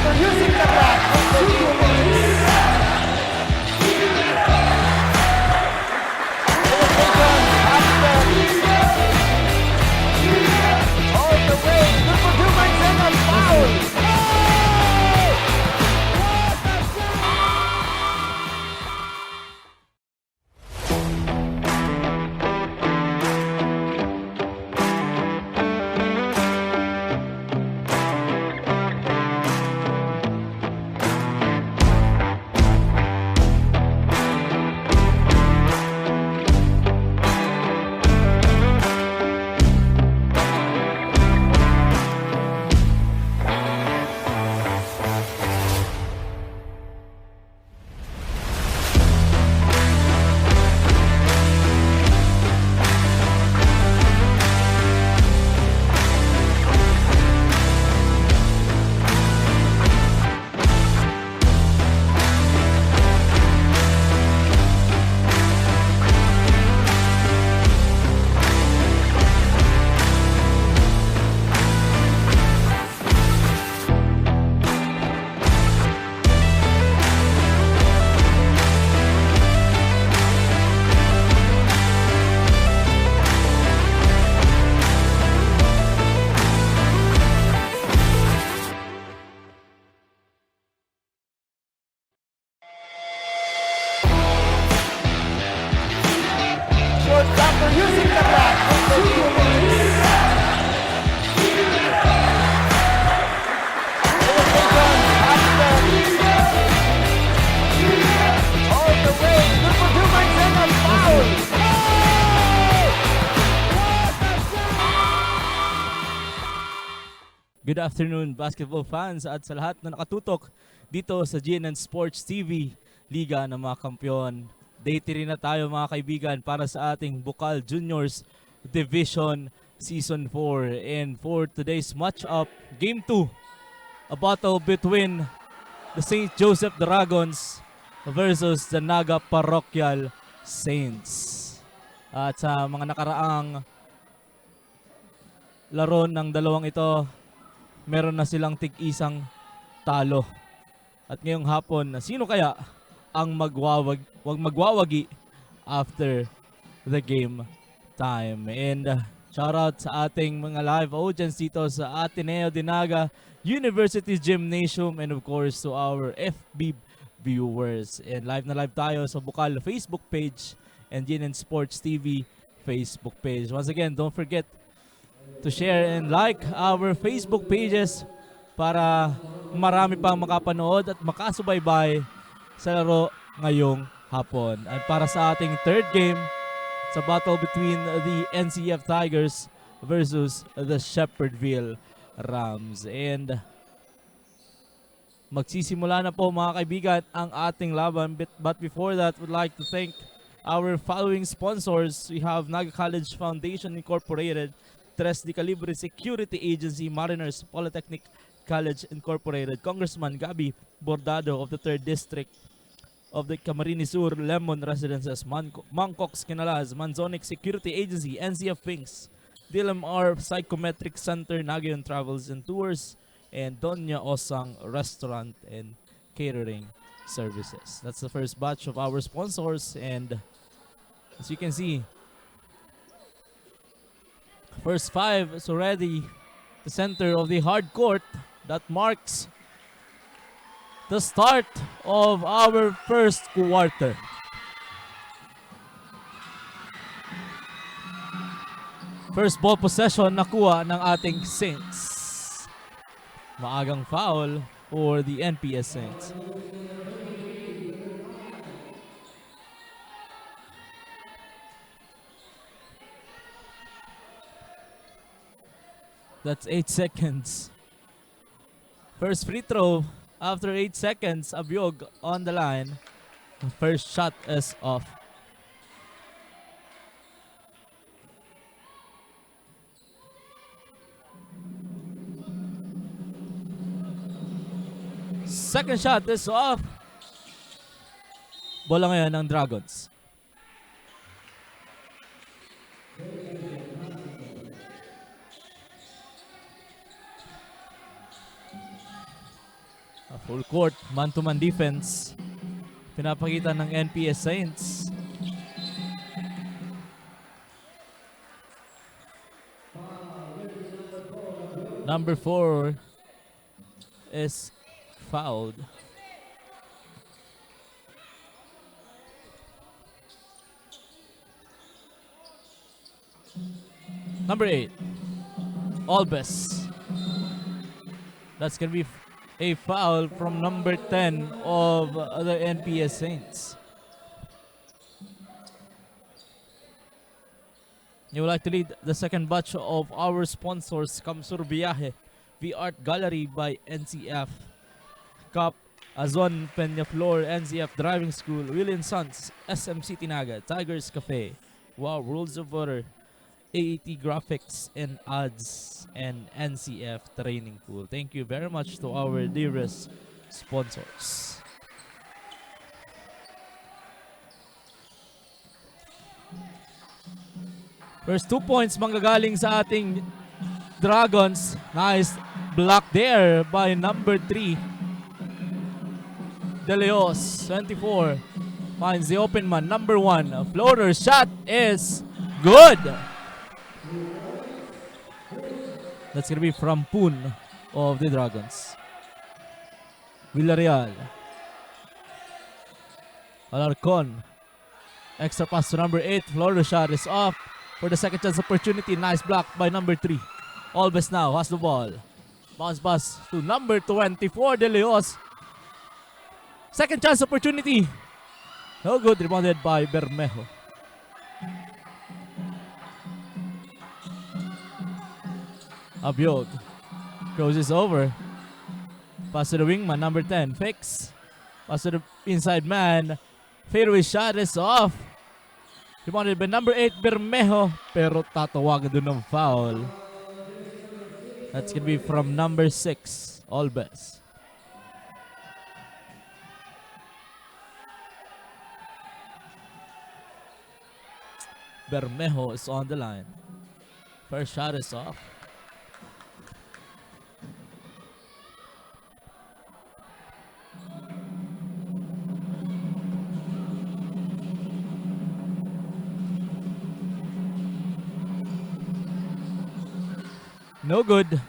after using the bat of the Bucal. All the way, good for 2 points and a foul! After using the bat of the Bucal. All the way, good for 2 points and a foul! Good afternoon, basketball fans, at sa lahat na nakatutok dito sa GNN Sports TV, Liga ng mga Kampiyon. Day 3 na tayo mga kaibigan para sa ating Bucal Juniors Division Season 4. And for today's matchup, Game 2, a battle between the St. Joseph Dragons versus the NAGA Parochial Saints. At sa mga nakaraang laro ng dalawang ito, meron na silang tig-isang talo. At ngayong hapon, sino kaya ang magwawagi after the game time? And shout out sa ating mga live audience dito sa Ateneo de Naga University Gymnasium, and of course to our FB viewers. And live na live tayo sa Bucal Facebook page and GNN Sports TV Facebook page. Once again, don't forget to share and like our Facebook pages para marami pang makapanood at makasubaybay sa laro ngayong hapon. At para sa ating third game, sa battle between the NCF Tigers versus the Shepherdville Rams. And magsisimula na po mga kaibigan ang ating laban. But before that, would like to thank our following sponsors. We have NAGA College Foundation Incorporated, Tres de Calibre Security Agency, Mariners Polytechnic College Incorporated, Congressman Gabi Bordado of the 3rd District of the Camarines Sur, Lemon Residences, Mangcox Canalaz, Manzonic Security Agency, NCF Pinks, DLMR Psychometric Center, Nagayon Travels and Tours, and Doña Osang Restaurant and Catering Services. That's the first batch of our sponsors, and as you can see, first 5 is already the center of the hard court. That marks the start of our first quarter. First ball possession nakuha ng ating Saints. Maagang foul for the NPS Saints. That's 8 seconds. First free throw after 8 seconds. Abiog on the line. First shot is off. Second shot is off. Bola ngayon ng Dragons. Full court, man-to-man defense. Pinapakita ng NPS Saints. Number 4 is fouled. Number 8, Albes. That's going to be a foul from number 10 of the NPS Saints. You would like to lead the second batch of our sponsors, Kamsur Biyahe, V-Art Gallery by NCF, Cup, Azon Peñaflor, NCF Driving School, Will & Sons, SM City NAGA, Tigers Cafe, Wow Rules of Water, AET Graphics and Ads, and NCF Training Pool. Thank you very much to our dearest sponsors. First 2 points manggagaling sa ating Dragons. Nice block there by number 3. De Leos, 24. Finds the open man, number 1. A floater shot is good. That's going to be from Poon of the Dragons. Villarreal. Alarcon. Extra pass to number 8. Floater shot is off for the second chance opportunity. Nice block by number 3. Albes now has the ball. Bounce pass to number 24, De Leos. Second chance opportunity. No good. Rebounded by Bermejo. Abiog. Crosses over. Pass to the wingman, number 10. Fix. Pass to the inside man. Fadeaway shot is off. Rebounded by number 8, Bermejo. Pero tatawagan doon ng foul. That's gonna be from number 6, Albes. Bermejo is on the line. First shot is off. No good.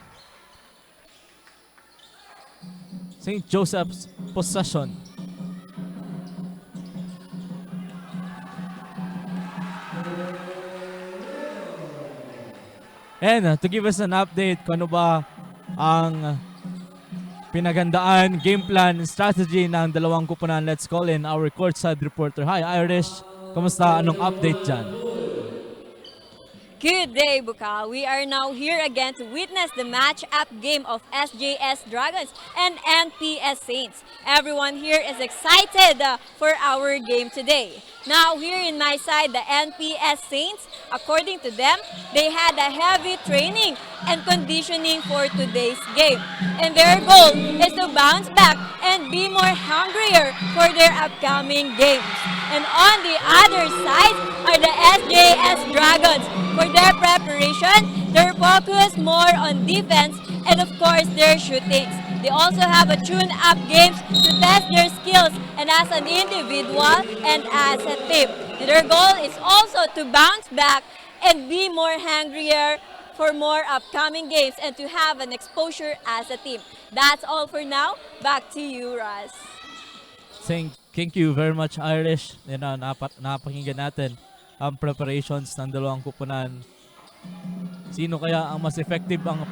St. Joseph's possession. And to give us an update kung ano ba ang pinagandaan, game plan, strategy ng dalawang kupunan, let's call in our courtside reporter. Hi Irish, kamusta? Anong update dyan? Good day, Bucal. We are now here again to witness the match-up game of SJS Dragons and NPS Saints. Everyone here is excited for our game today. Now, here in my side, the NPS Saints, according to them, they had a heavy training and conditioning for today's game. And their goal is to bounce back and be more hungrier for their upcoming games. And on the other side are the SJS Dragons. For their preparation, they're focused more on defense and of course their shootings. They also have a tune-up games to test their skills and as an individual and as a team. Their goal is also to bounce back and be more hungrier for more upcoming games and to have an exposure as a team. That's all for now. Back to you, Raz. Thank you very much, Irish. Yan na, napakinggan natin ang preparations ng dalawang kupunan. Sino kaya ang mas effective ang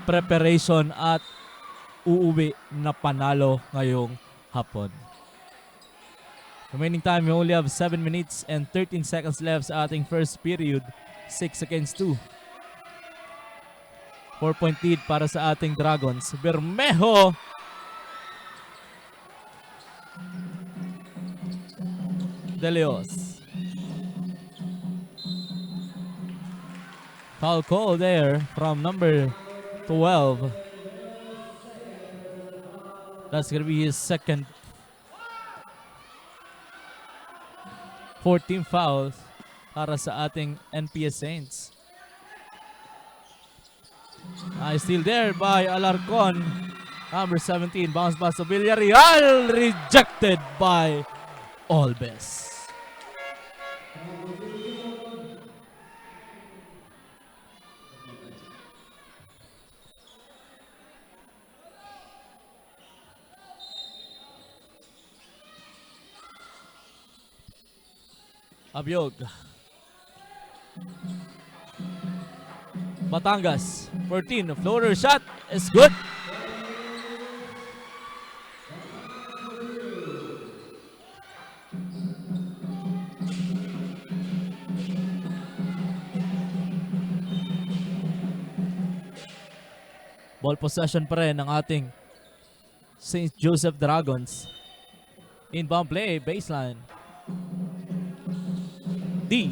preparation at uuwi na panalo ngayong hapon? Remaining time, we only have 7 minutes and 13 seconds left sa ating first period. 6 against 2. 4-point lead para sa ating Dragons. Bermejo! De Leos. Foul call there from number 12. That's going to be his second 14 fouls para sa ating NPS Saints. Nice steal there by Alarcon. Number 17, bounce pass to Villarreal, rejected by Olbes. Abiog. Batangas, 14, floater shot is good. Ball possession pa rin ng ating St. Joseph Dragons. Inbound play, baseline. D.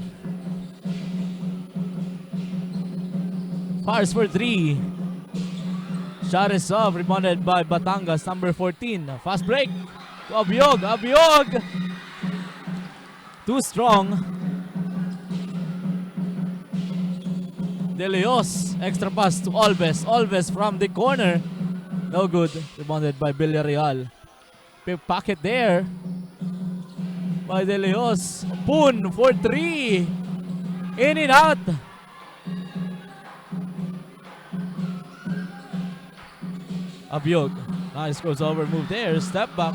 Fires for 3. Shot is off, rebounded by Batangas, number 14. Fast break to Abiog. Abiog! Too strong. De Leos, extra pass to Olbes. Olbes from the corner. No good. Rebounded by Villarreal. Big pocket there by De Leos. Poon for 3. In and out. Abiog. Nice crossover move there. Step back.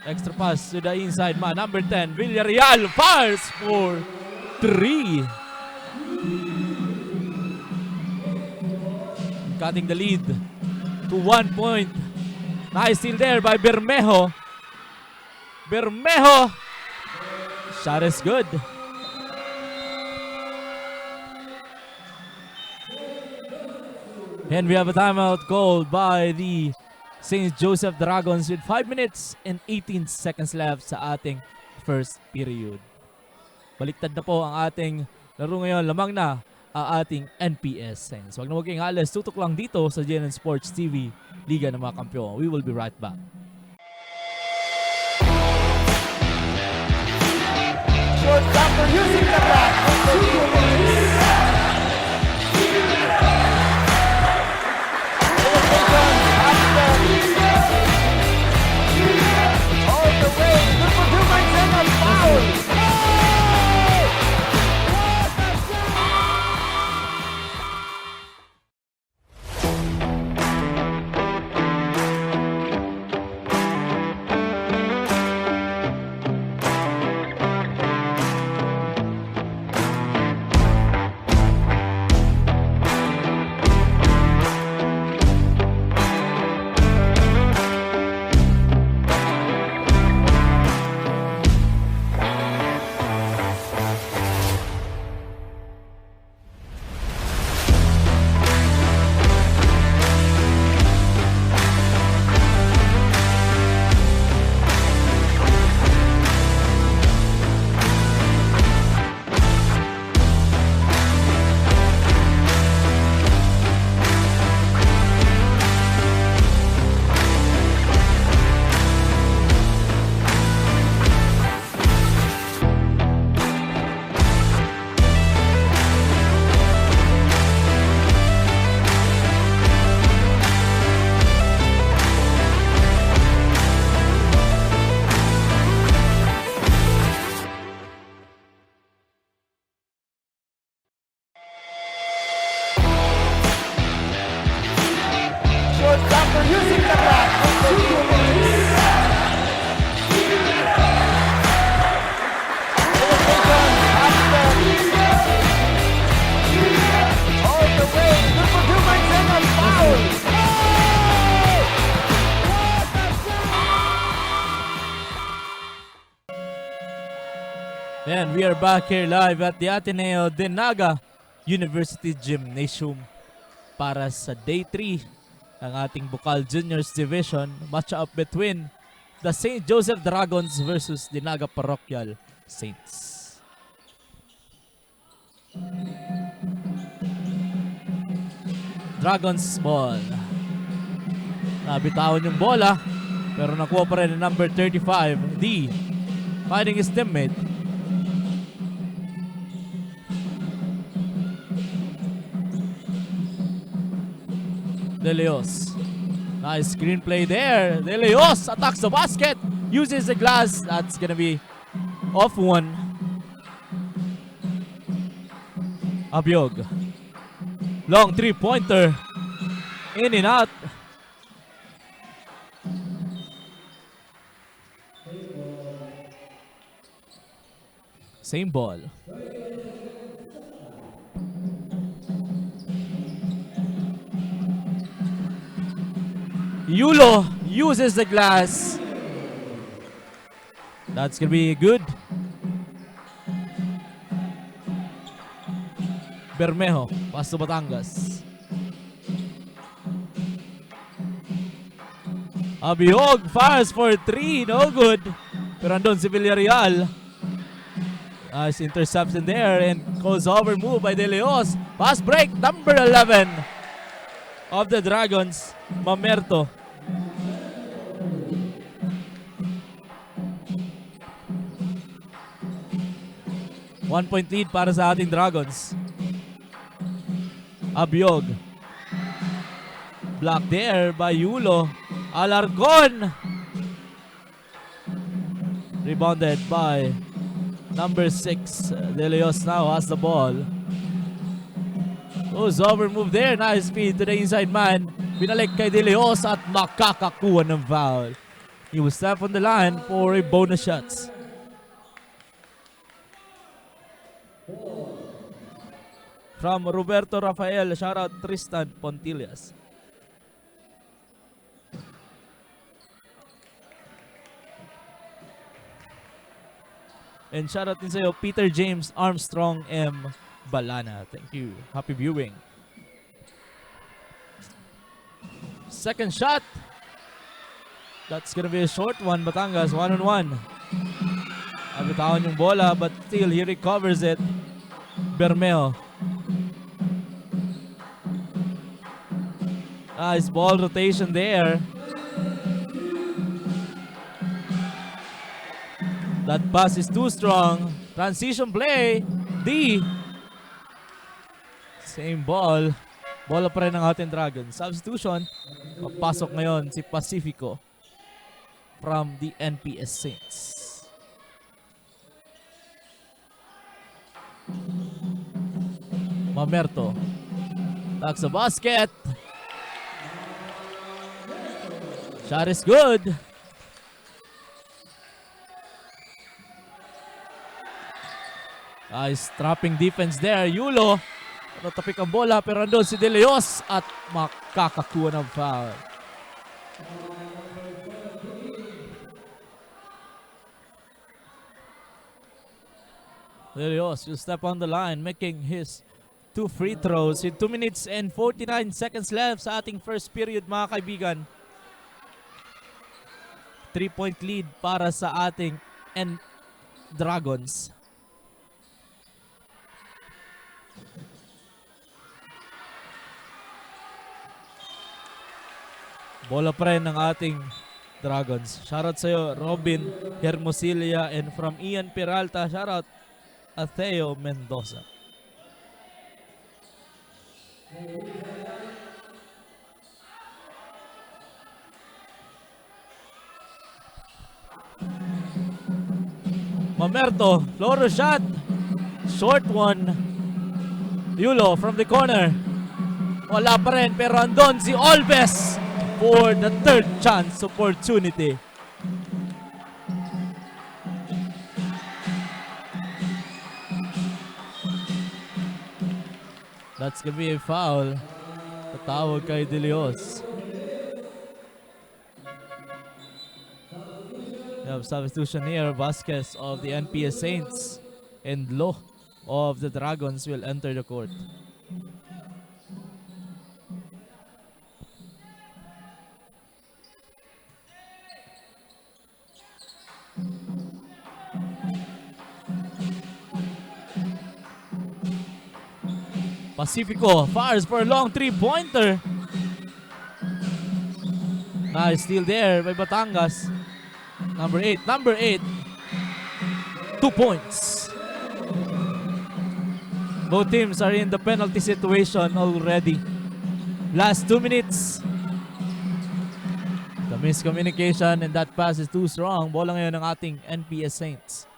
Extra pass to the inside man. Number 10. Villarreal fires for 3. Cutting the lead to 1 point. Nice steal there by Bermejo. Bermejo. Shot is good. And we have a timeout called by the St. Joseph Dragons with 5 minutes and 18 seconds left sa ating first period. Baliktad na po ang ating laro ngayon. Lamang na ang ating NPS Saints. Huwag na maging halos. Tutok lang dito sa GNN Sports TV, Liga ng mga Kampiyon. We will be right back. Short stopper using the block. All the way. Good for 2 points and a foul. Short stopper using the block. All the way. Good for 2 points and a foul. And we are back here live at the Ateneo de NAGA University Gymnasium para sa Day 3 ng ating Bucal Juniors Division. Match-up between the St. Joseph Dragons versus the NAGA Parochial Saints. Dragons ball. Nabitawan yung bola pero nakuha pa rin ang number 35, D, finding his teammate. De Leos. Nice screenplay there. De Leos attacks the basket. Uses the glass. That's gonna be off one. Abiog. Long three-pointer. In and out. Same ball. Yulo uses the glass. That's gonna be good. Bermejo, pass to Batangas. Abiog fires for 3, no good. Pero andun si Villarreal. Nice interception there and crossover move by De Leos. Pass break, number 11 of the Dragons, Mamerto. One-point lead para sa ating Dragons. Abiog. Block there by Yulo. Alarcon. Rebounded by number 6. De Leos now has the ball. Goes over move there. Nice speed to the inside man. Binalik kay De Leos at makakakuha ng foul. He will step on the line for a bonus shots. From Roberto Rafael, shout out Tristan Pontillas. And shout out din sa'yo, Peter James Armstrong M. Balana. Thank you. Happy viewing. Second shot. That's gonna be a short one. Batangas, 1-on-1. Abitawan yung bola, but still he recovers it. Bermeo. Nice ball rotation there. That pass is too strong. Transition play. D. Same ball. Bola pa rin ng ating Dragons. Substitution. Papasok ngayon si Pacifico from the NPS Saints. Mamerto. Attacks the basket. Shot is good. Nice trapping defense there. Yulo. Natapik ang bola pero andun si De Leos at makakakuha ng foul. De Leos will step on the line making his 2 free throws in 2 minutes and 49 seconds left sa ating first period, mga kaibigan. 3-point lead para sa ating Dragons. Bola pa rin ng ating Dragons. Shoutout sa'yo, Robin Hermosilia, and from Ian Peralta, shoutout Atheo Mendoza. Mamerto, floater shot. Short one. Yulo from the corner. Wala pa rin, pero andon si Olves for the third chance opportunity. That's gonna be a foul. Tatawag kay De Leos. We have substitution here. Vasquez of the NPS Saints and Lo of the Dragons will enter the court. Pacifico fires for a long 3-pointer. Nice steal there by Batangas. Number 8. 2 points. Both teams are in the penalty situation already. Last 2 minutes. A miscommunication and that pass is too strong. Bola ngayon ng ating NPS Saints.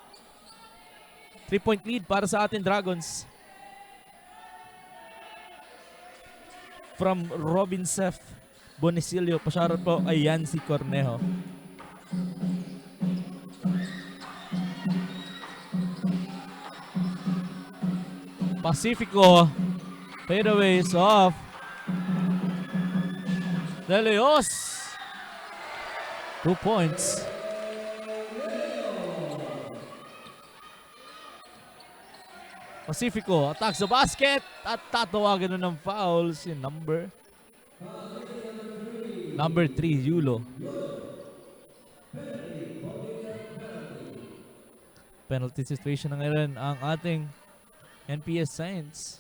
3-point lead para sa ating Dragons. From Robin Seth Bonisilio. Pasyarot po kay Yancy Cornejo. Pacifico. Fadeaways off. De Leos. 2 points. Pacifico attacks the basket at tatawagan na ng foul si number 3, Yulo. Penalty situation na ngayon ang ating NPS Saints.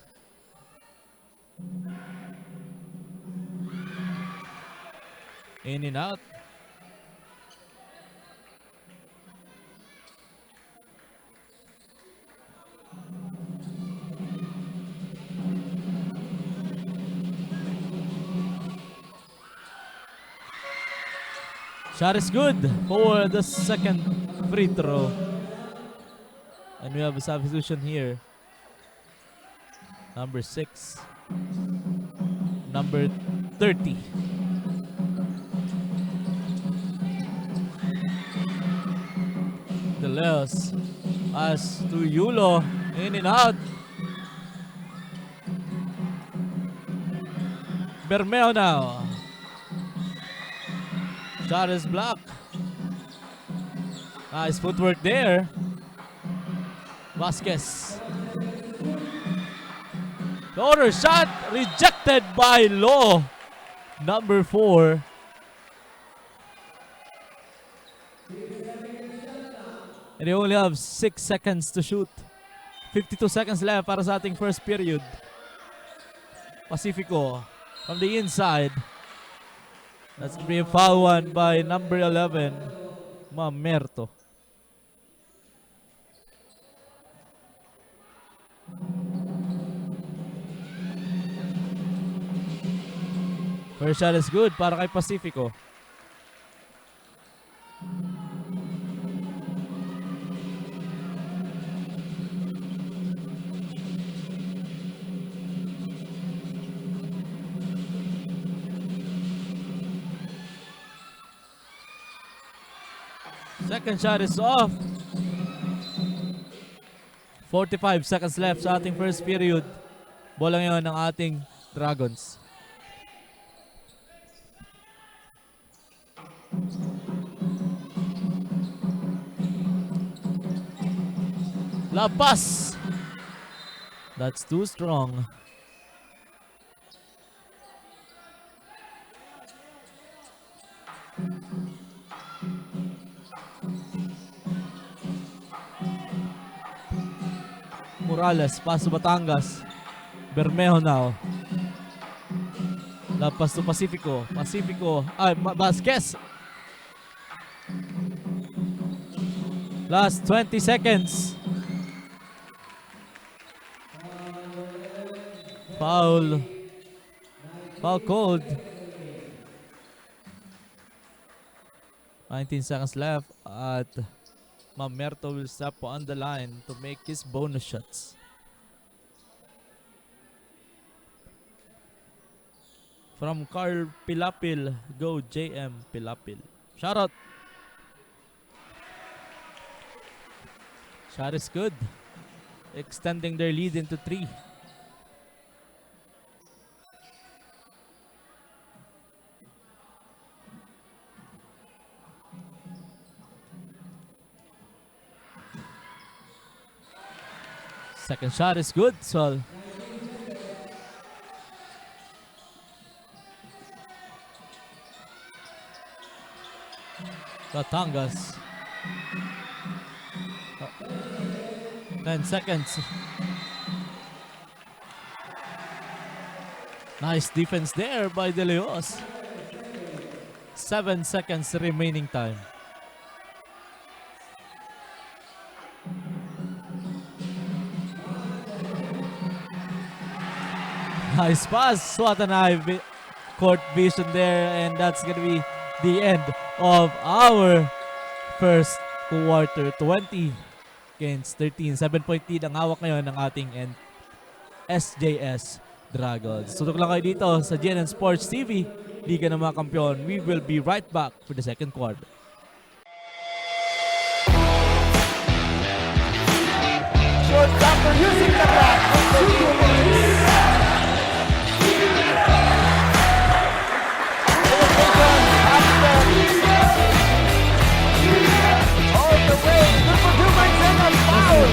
In and out. Shot is good for the second free throw. And we have a substitution here. Number 6. Number 30. De Leos. Pass to Yulo. In and out. Bermeo now. Shot is blocked. Nice footwork there. Vasquez. The other shot rejected by Lo. Number 4. And they only have 6 seconds to shoot. 52 seconds left para sa ating first period. Pacifico from the inside. That's going to be a foul one by number 11, Mamerto. First shot is good para kay Pacifico. Second shot is off. 45 seconds left sa ating first period. Bola ngayon ng ating Dragons. Lapas. That's too strong. Morales, pass to Batangas. Bermejo now. Lapas to Pacifico. Vasquez. Last 20 seconds. Foul called. 19 seconds left at Mamerto will step on the line to make his bonus shots. From Carl Pilapil, go JM Pilapil. Shout out. Shot is good. Extending their lead into 3. Second shot is good, Sol. Batangas. 10 seconds. Nice defense there by De Leos. 7 seconds remaining time. Nice pass. What an eye court vision there. And that's going to be the end of our first quarter. 20 against 13. 7-point lead ang hawak ngayon ng ating SJS Dragons. Tutok lang kayo dito sa GNN Sports TV, Liga ng mga Kampiyon. We will be right back for the second quarter. Showstopper using the block. All the way. Number 2 makes in a foul.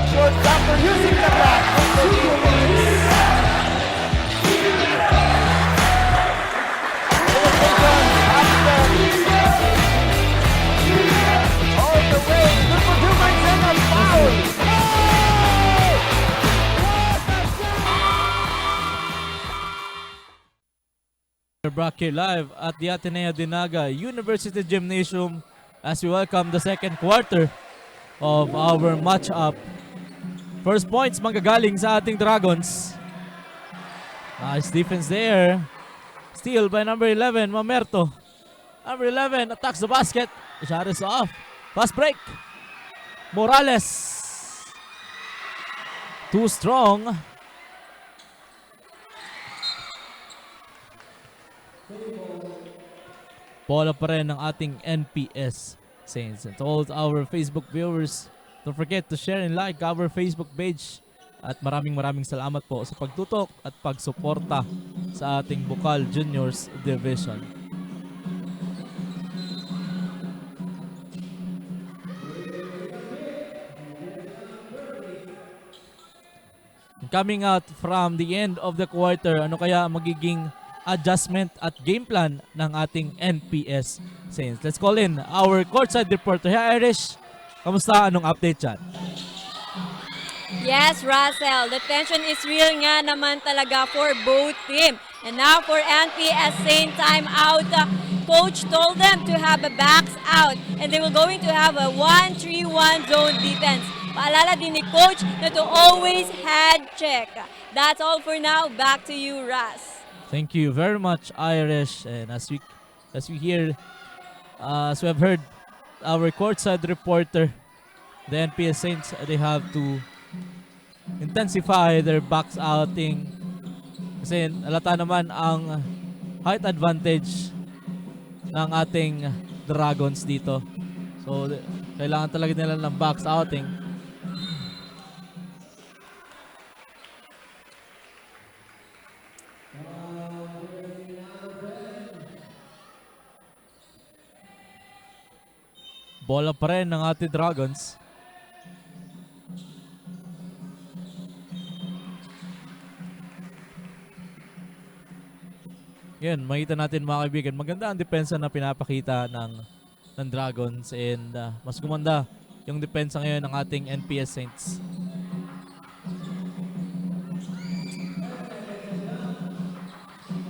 Showstopper using the block. All the way. Number 2 makes in a foul. We're back here live at the Ateneo de NAGA University Gymnasium as we welcome the second quarter of our matchup. First points manggagaling sa ating Dragons. Nice defense there. Steal by number 11, Mamerto. Number 11 attacks the basket. Shot is off. Fast break. Morales. Too strong. Bola pa rin ng ating NPS Saints. And to all our Facebook viewers, don't forget to share and like our Facebook page. At maraming salamat po sa pagtutok at pagsuporta sa ating Bucal Juniors Division. Coming out from the end of the quarter, ano kaya magiging adjustment at game plan ng ating NPS Saints? Let's call in our courtside reporter. Hey Irish, kamusta? Anong update dyan? Yes, Russell, the tension is real nga naman talaga for both team. And now for NPS Saint timeout, coach told them to have a backs out and they were going to have a 1-3-1 zone defense. Paalala din ni coach na to always head check. That's all for now. Back to you, Russ. Thank you very much, Irish. And as we hear, as we have heard, our courtside reporter, the NPS Saints, they have to intensify their backs outing kasi alata naman ang height advantage ng ating Dragons dito. So, kailangan talaga nila ng backs outing. Bola pa rin ng ating Dragons. Yan, makita natin mga kaibigan, maganda ang depensa na pinapakita ng Dragons and mas gumanda yung depensa ngayon ng ating NPS Saints.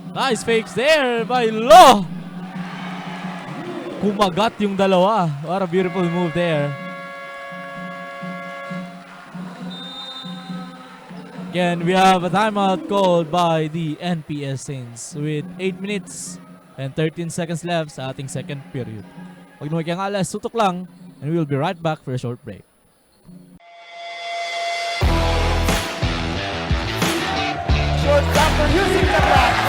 Nice fakes there by Lo! Kumagat yung dalawa. What a beautiful move there. Again, we have a timeout called by the NPS Saints with 8 minutes and 13 seconds left sa ating second period. Huwag na magkang alas, tutok lang, and we will be right back for a short break. Short stopper using the block.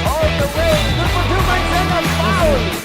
All the way. Number 2 makes a foul. Short stopper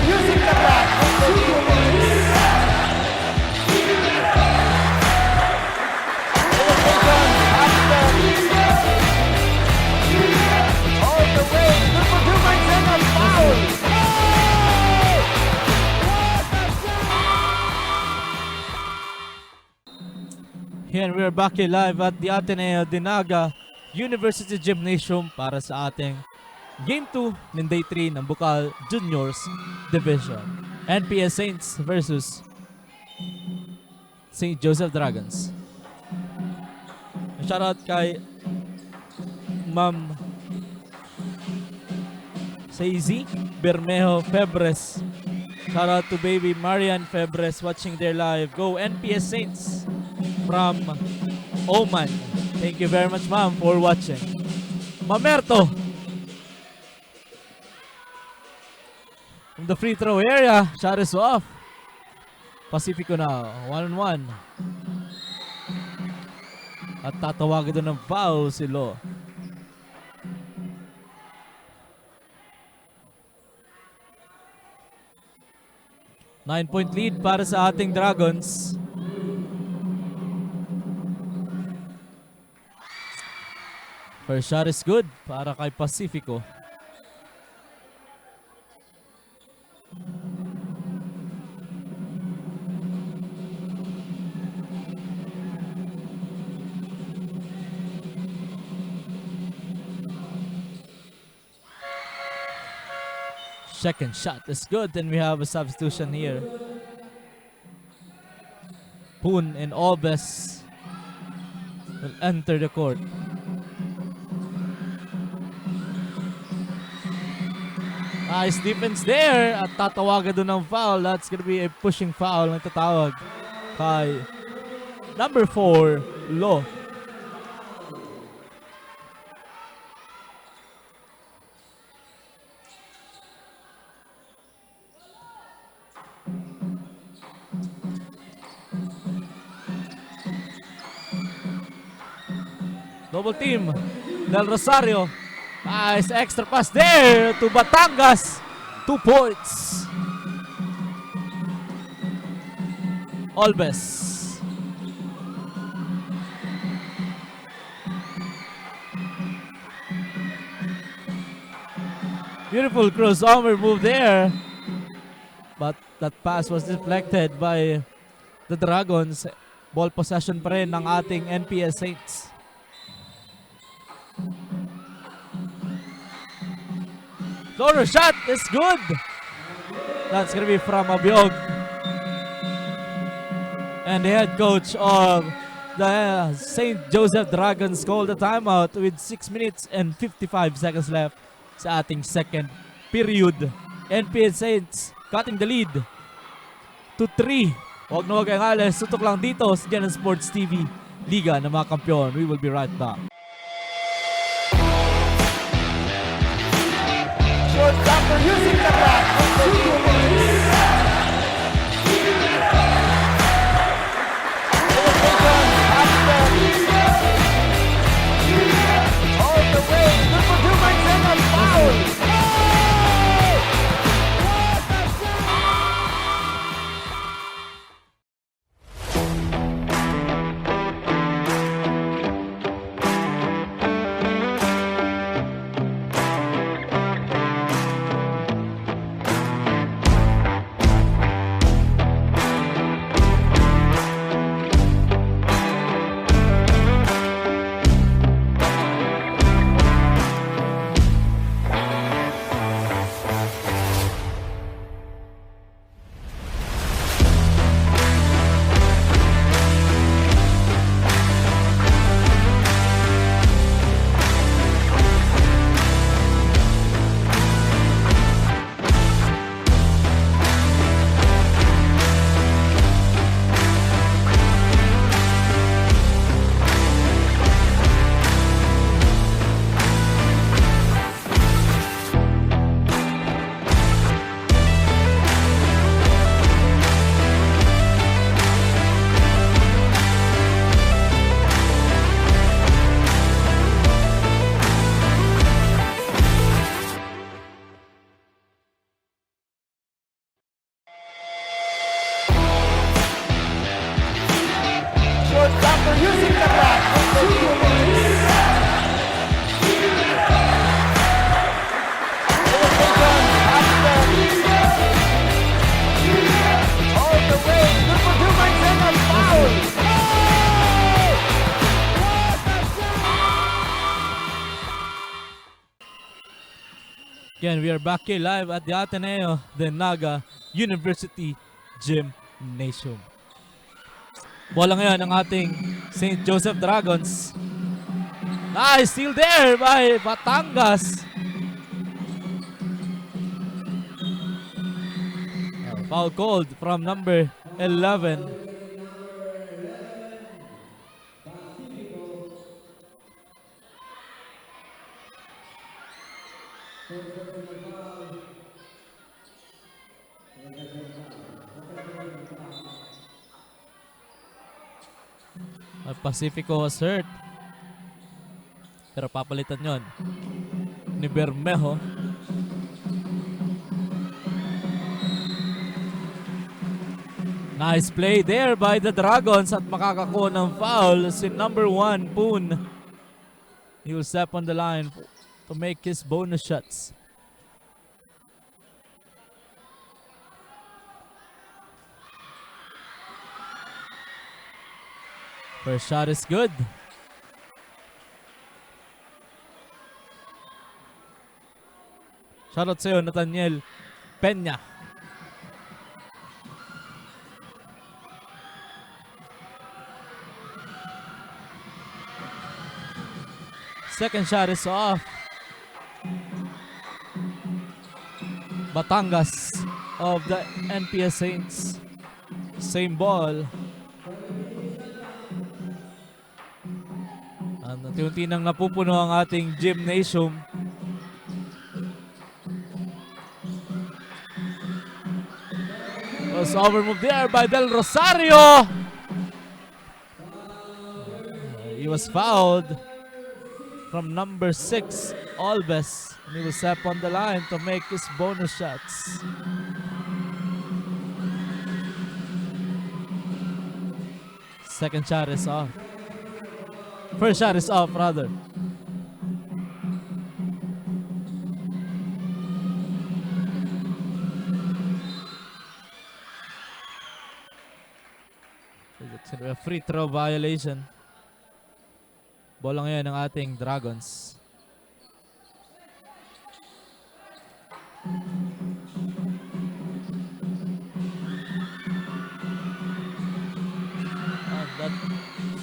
using the block. All the way. Number 2 makes a foul. Here we are back here live at the Ateneo de NAGA University Gymnasium para sa ating Game 2 ng Day 3 ng Bucal Juniors Division. NPS Saints versus St. Joseph Dragons. Shoutout kay Ma'am Saizi Bermejo Febres. Shoutout to baby Marian Febres watching there live. Go NPS Saints from Oman. Thank you very much, ma'am, for watching. Mamerto from the free throw area. Shot is off. Pacifico now. 1-on-1. At tatawagan doon ng foul si Lo. Nine-point lead para sa ating Dragons. First shot is good para kay Pacifico. Second shot is good, and we have a substitution here. Poon and Obes will enter the court. Nice defense there at tatawagan doon ng foul. That's gonna be a pushing foul na tatawag kay number 4, Lo. Double team Del Rosario. Nice extra pass there to Batangas. 2 points. Olbes. Beautiful crossover move there. But that pass was deflected by the Dragons. Ball possession pa rin ng ating NPS Saints. Floater shot is good. That's gonna be from Abiog. And the head coach of the St. Joseph Dragons called the timeout with 6 minutes and 55 seconds left sa ating second period. NPS Saints cutting the lead to 3. Huwag na huwag kayong alis. Tutok lang dito sa Gen Sports TV, Liga ng mga Kampiyon. We will be right back. Showstopper using the clock. All the way. Number 2 makes him a foul. Showstopper using the clock. All the way. Number 2 makes him a foul. Again, we are back here live at the Ateneo, the NAGA University Gymnasium. Bola ngayon ng ating St. Joseph Dragons. Nice, still there by Batangas. Foul called from number 11. Pacifico was hurt. Pero papalitan yon ni Bermejo. Nice play there by the Dragons at makakakuha ng foul si number 1, Poon. He will step on the line to make his bonus shots. First shot is good. Shoutout sa'yo, Nathaniel Peña. Second shot is off. Batangas of the NPS Saints. Same ball. Unti-unti nang napupuno ang ating gymnasium. Was overmoved there by Del Rosario. He was fouled from number 6, Alves. And he will step on the line to make his bonus shots. Second shot is off. First shot is off, rather. A free throw violation. Bola ngayon ng ating Dragons.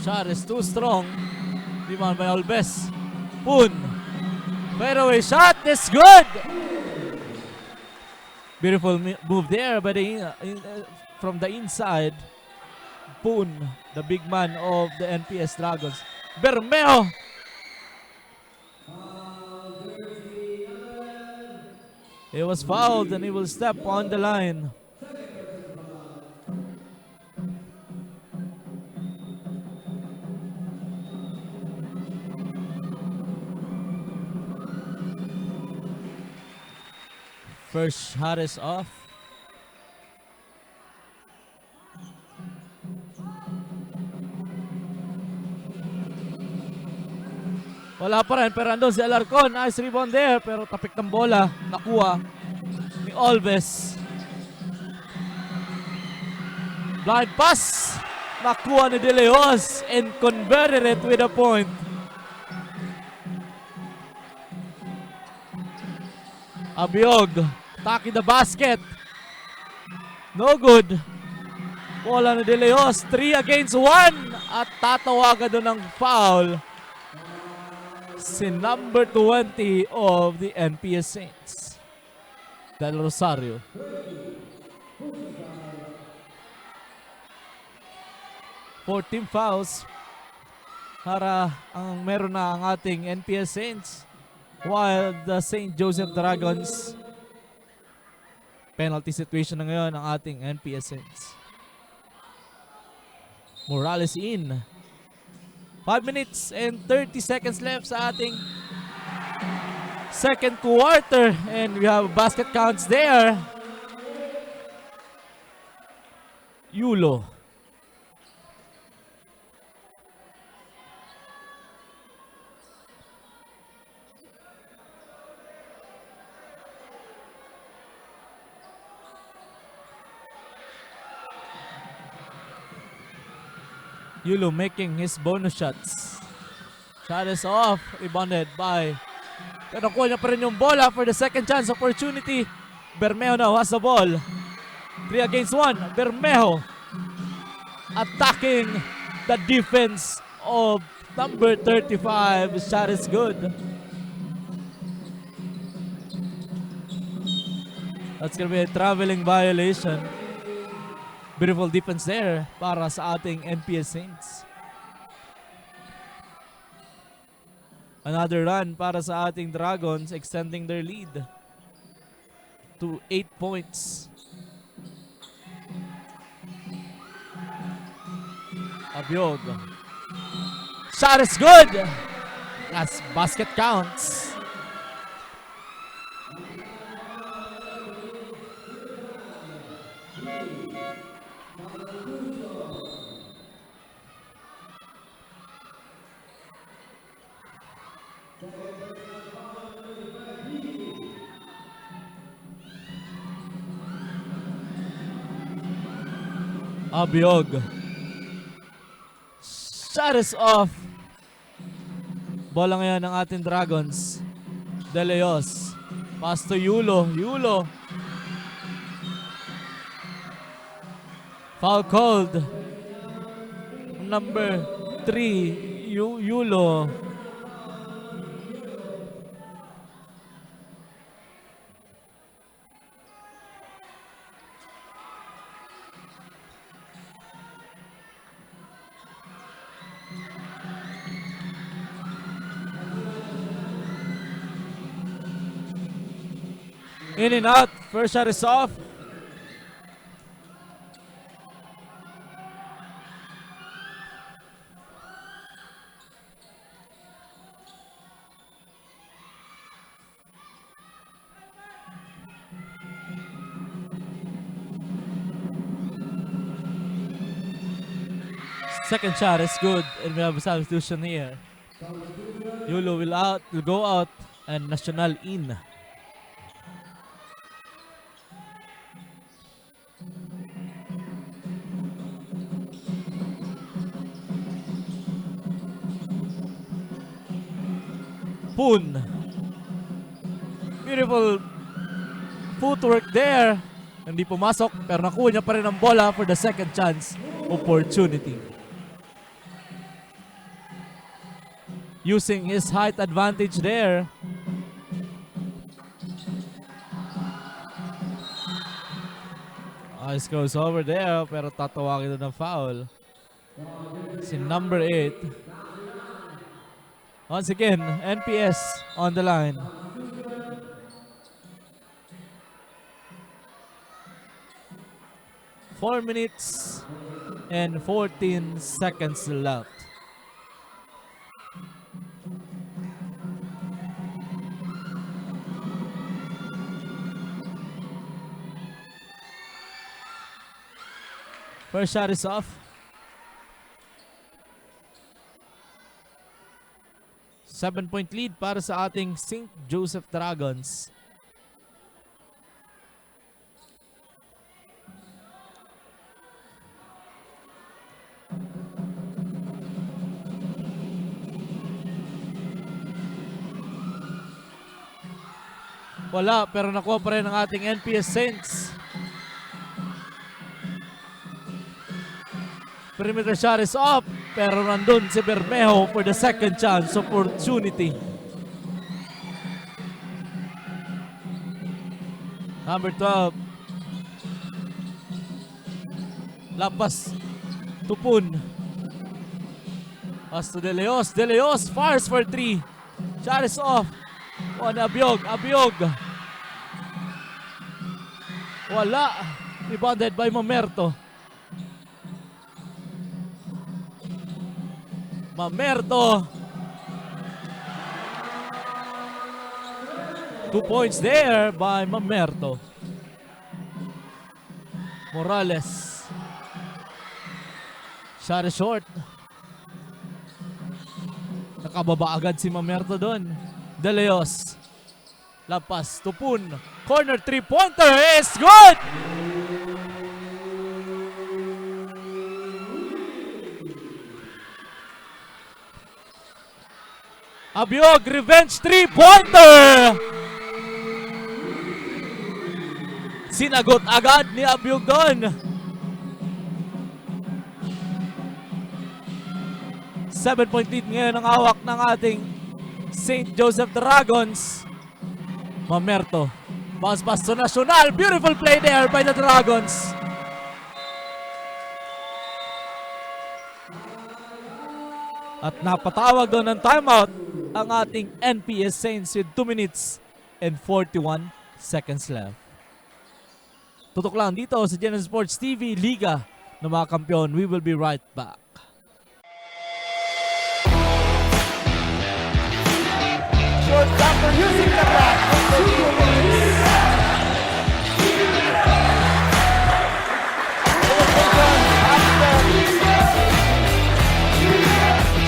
Shot is too strong. Rebound by Alves. Poon. Fadeaway shot is good. Beautiful move there by from the inside. Poon, the big man of the NPS Dragons. Bermeo. He was fouled and he will step on the line. First shot is off. Wala pa rin, pero andun si Alarcon. Nice rebound there, pero tapik ng bola. Nakuha ni Alves. Blind pass. Nakuha ni De Leos and converted it with a point. Abiog, attacking the basket. No good. Bola ni De Leos, 3 against 1. At tatawagan doon ng foul si number 20 of the NPS Saints, Del Rosario. Team fouls para ang meron na ang ating NPS Saints, while the St. Joseph Dragons, penalty situation na ngayon ang ating NPS Saints. Morales in. 5 minutes and 30 seconds left sa ating second quarter, and we have basket counts there. Yulo. Yulo making his bonus shots. Shot is off. Rebounded by. Pero nakuha niya pa rin yung bola for the second chance opportunity. Bermeo now has the ball. 3 against 1. Bermeo attacking the defense of number 35. Shot is good. That's gonna be a traveling violation. Beautiful defense there para sa ating NPS Saints. Another run para sa ating Dragons, extending their lead to 8 points. Abiog. Shot is good. As basket counts. Abiog. Shot is off. Bola ngayon ng ating Dragons. De Leos. Pass to Yulo. Yulo. Foul called. Number 3, Yulo. In and out. First shot is off. Second shot is good, and we have a substitution here. Yulo will go out, and Nacional in. Poon. Beautiful footwork there. Hindi pumasok, pero nakuha niya pa rin ang bola for the second chance opportunity. using his height advantage there. Ice goes over there pero tatawagin doon ng foul. Si number 8. Once again, NPS on the line. Four minutes and 14 seconds left. First shot is off. 7-point lead para sa ating St. Joseph Dragons. Wala, pero nakuha pa rin ang ating NPS Saints. Perimeter shot is up, pero nandun si Bermejo for the second chance opportunity. Number 12. Lapas. Tupun. Pass to De Leos. De Leos fires for 3. Shot is off. One Abiog. Abiog. Wala. Rebounded by Mamerto. Mamerto. 2 points there by Mamerto. Morales. Shot is short. Nakababa agad si Mamerto doon. De Leos. Lapas. Tupun. Corner 3-pointer is good! Abiog, revenge 3-pointer! Sinagot agad ni Abiog doon. 7-point lead ngayon ang hawak ng ating St. Joseph Dragons. Mamerto. Bounce pass to Nacional. Beautiful play there by the Dragons. At napatawag doon ng timeout ang ating NPS Saints with 2 minutes and 41 seconds left. Tutok lang dito sa Genesis Sports TV Liga ng mga kampiyon. We will be right back. Short stopper using the block.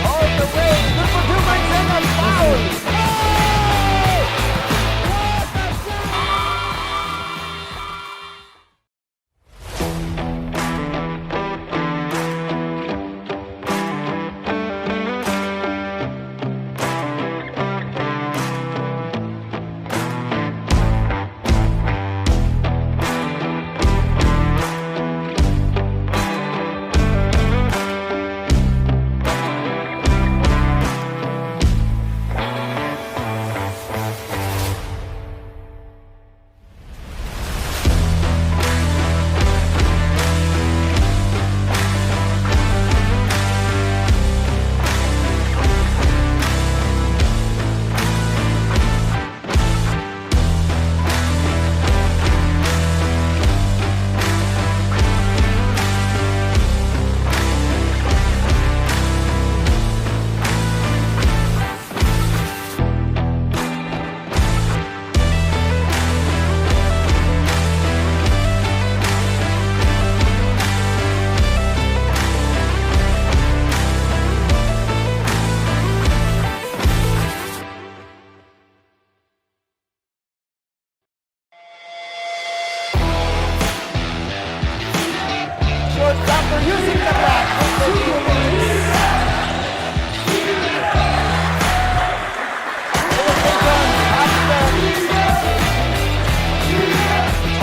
All the way. Look for 2 minutes and a foul. Short stopper using the block.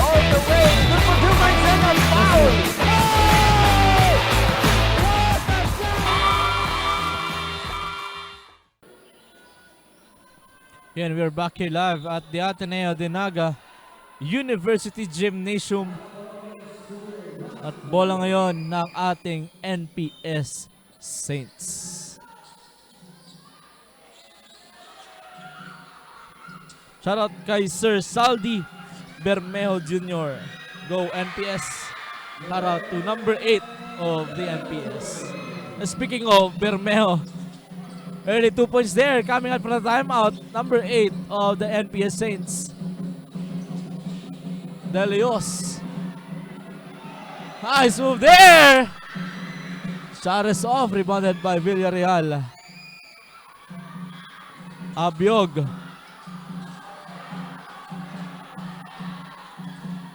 All the way. Look for 2 minutes and a foul. Again, we're back here live at the Ateneo de NAGA University Gymnasium. At bola ngayon ng ating NPS Saints. Shoutout kay Sir Saldi Bermejo Jr. Go NPS. Shoutout to number 8 of the NPS. Speaking of Bermejo, early 2 points there coming out from the timeout. Number 8 of the NPS Saints. De Leos. Nice move there! Shot is off, rebounded by Villarreal. Abiog.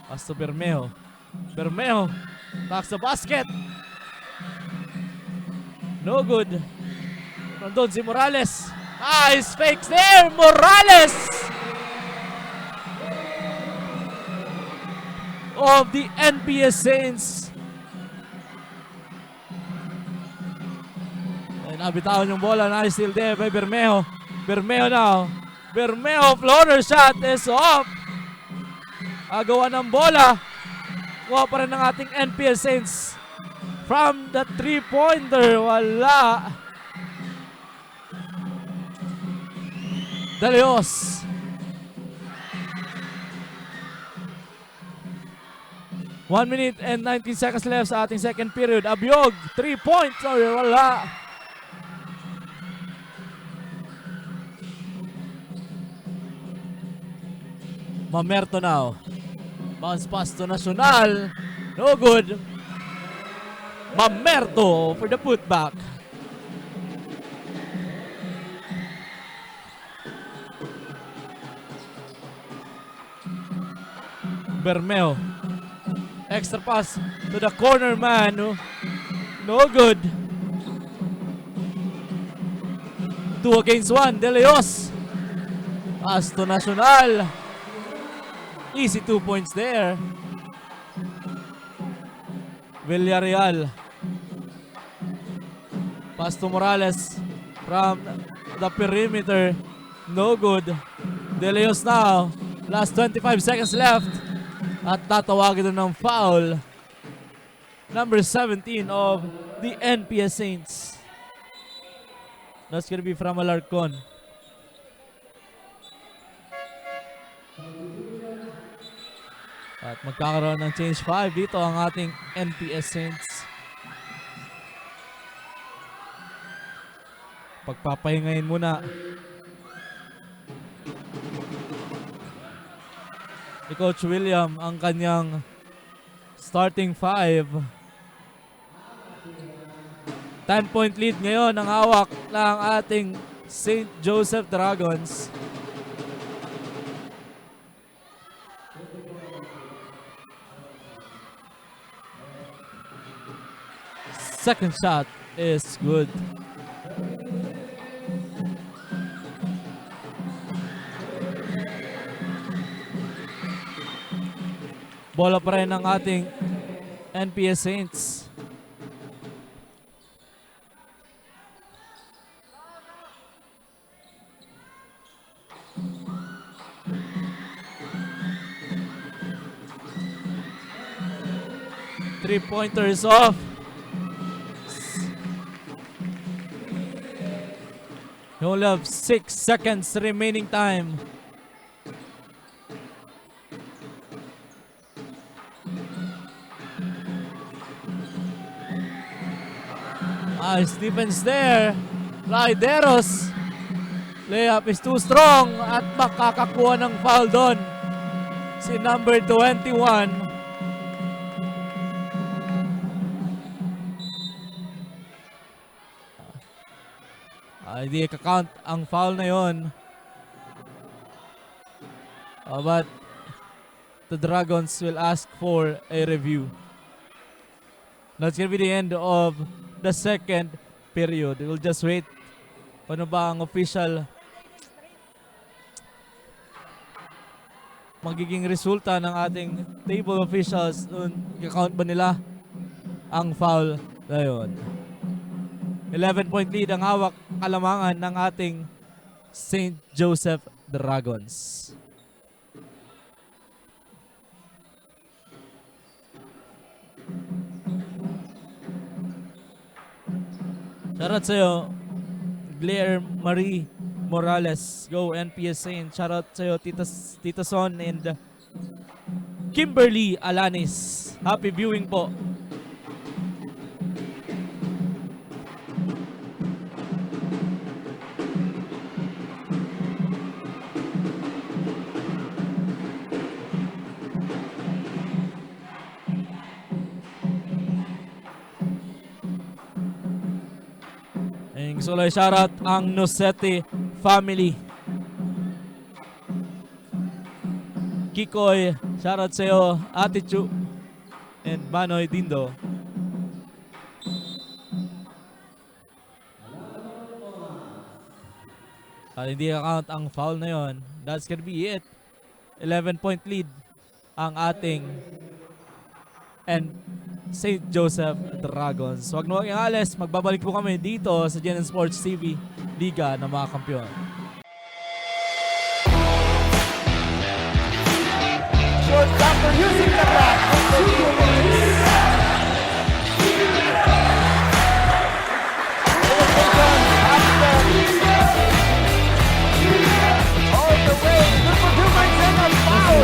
Pass to Bermejo. Bermejo backs the basket. No good. Nandun si Morales. Nice fakes there! Morales! Of the NPS Saints. And nabitawan yung bola. Nice steal there by Bermejo. Bermejo now. Bermejo floater shot is off. Agawa ng bola. Kuha pa rin ng ating NPS Saints. From the 3-pointer. Wala. De Leos. One minute and 19 seconds left sa ating second period. Abiog, 3 points. Sorry, wala. Mamerto now. Bounce pass to Nacional. No good. Mamerto for the putback. Bermejo. Extra pass to the corner man. No good. 2 against 1. De Leos. Pass to Nacional. Easy 2 points there. Villarreal. Pass to Morales from the perimeter. No good. De Leos now. Last 25 seconds left. At tatawagin ng foul. Number 17 of the NPS Saints. That's gonna be from Alarcon. At magkakaroon ng change 5 dito ang ating NPS Saints. Pagpapahingayin muna ni Coach William ang kanyang starting 5. 10-point lead ngayon ang hawak ng ating St. Joseph Dragons. Second shot is good. Bola pa rin ng ating NPS Saints. Three-pointers off. You only have 6 seconds remaining time. Nice defense there. Laideros. Layup is too strong at makakakuha ng foul doon si number 21. Hindi ka-count ang foul na yon. But the Dragons will ask for a review. That's gonna be the end of the second period. We'll just wait. Ano ba ang official magiging resulta ng ating table officials? I-count ba nila ang foul na yun? 11-point lead ang hawak kalamangan ng ating St. Joseph Dragons. Shoutout sa'yo, Blair Marie Morales. Go NPS Saint. Shoutout sa'yo, Tita Son and Kimberly Alanis. Happy viewing po. Soloy shoutout ang Nosete family. Kikoy, shoutout sa'yo, Ate Chu and Manoy Dindo. At hindi count ang foul na yon. That's gonna be it. 11-point lead ang ating and St. Joseph Dragons. Huwag na i-alis, magbabalik po kami dito sa GN Sports TV, Liga ng mga Kampiyon. Short stopper using the block. All the way, number 2 by 10 on foul.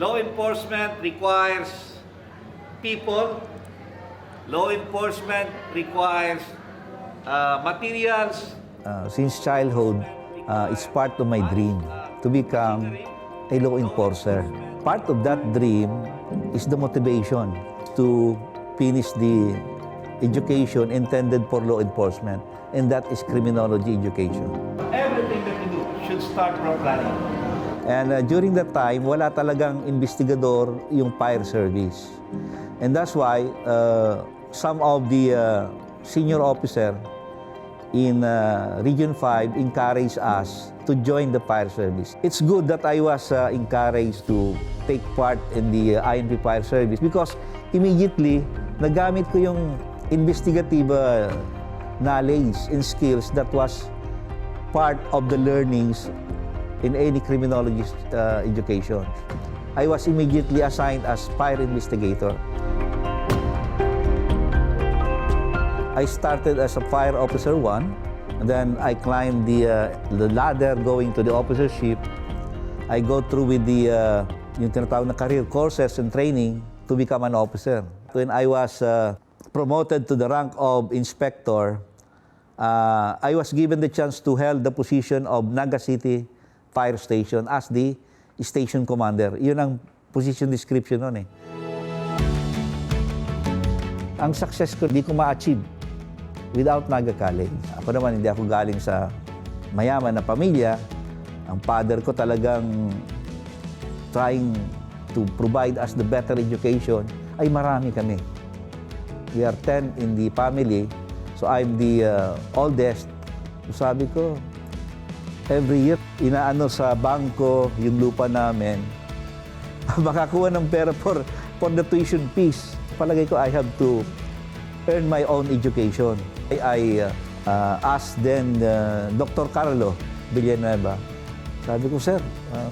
Law enforcement requires people. Law enforcement requires materials. Since childhood, it's part of my dream to become a law enforcer. Part of that dream is the motivation to finish the education intended for law enforcement, and that is criminology education. Everything that you do should start from planning. And during that time, wala talagang investigador yung fire service. And that's why some of the senior officer in Region 5 encouraged us to join the fire service. It's good that I was encouraged to take part in the INP fire service because immediately nagamit ko yung investigative knowledge and skills that was part of the learnings in any criminologist education. I was immediately assigned as fire investigator. I started as a fire officer 1, and then I climbed the ladder going to the officership. I go through with the yung tinatawag na career courses and training to become an officer. When I was promoted to the rank of inspector, I was given the chance to hold the position of NAGA City Fire Station as the station commander. Yun ang position description nun eh. Ang success ko, di ko ma-achieve without NAGA College. Ako naman, hindi ako galing sa mayaman na pamilya. Ang father ko talagang trying to provide us the better education. Ay marami kami. We are 10 in the family. So I'm the oldest. So sabi ko, Every year, inaano sa bangko yung lupa namin. Makakuha ng pera for the tuition fees. Palagay ko, I have to earn my own education. I asked then Dr. Carlo Villanueva. Sabi ko, sir,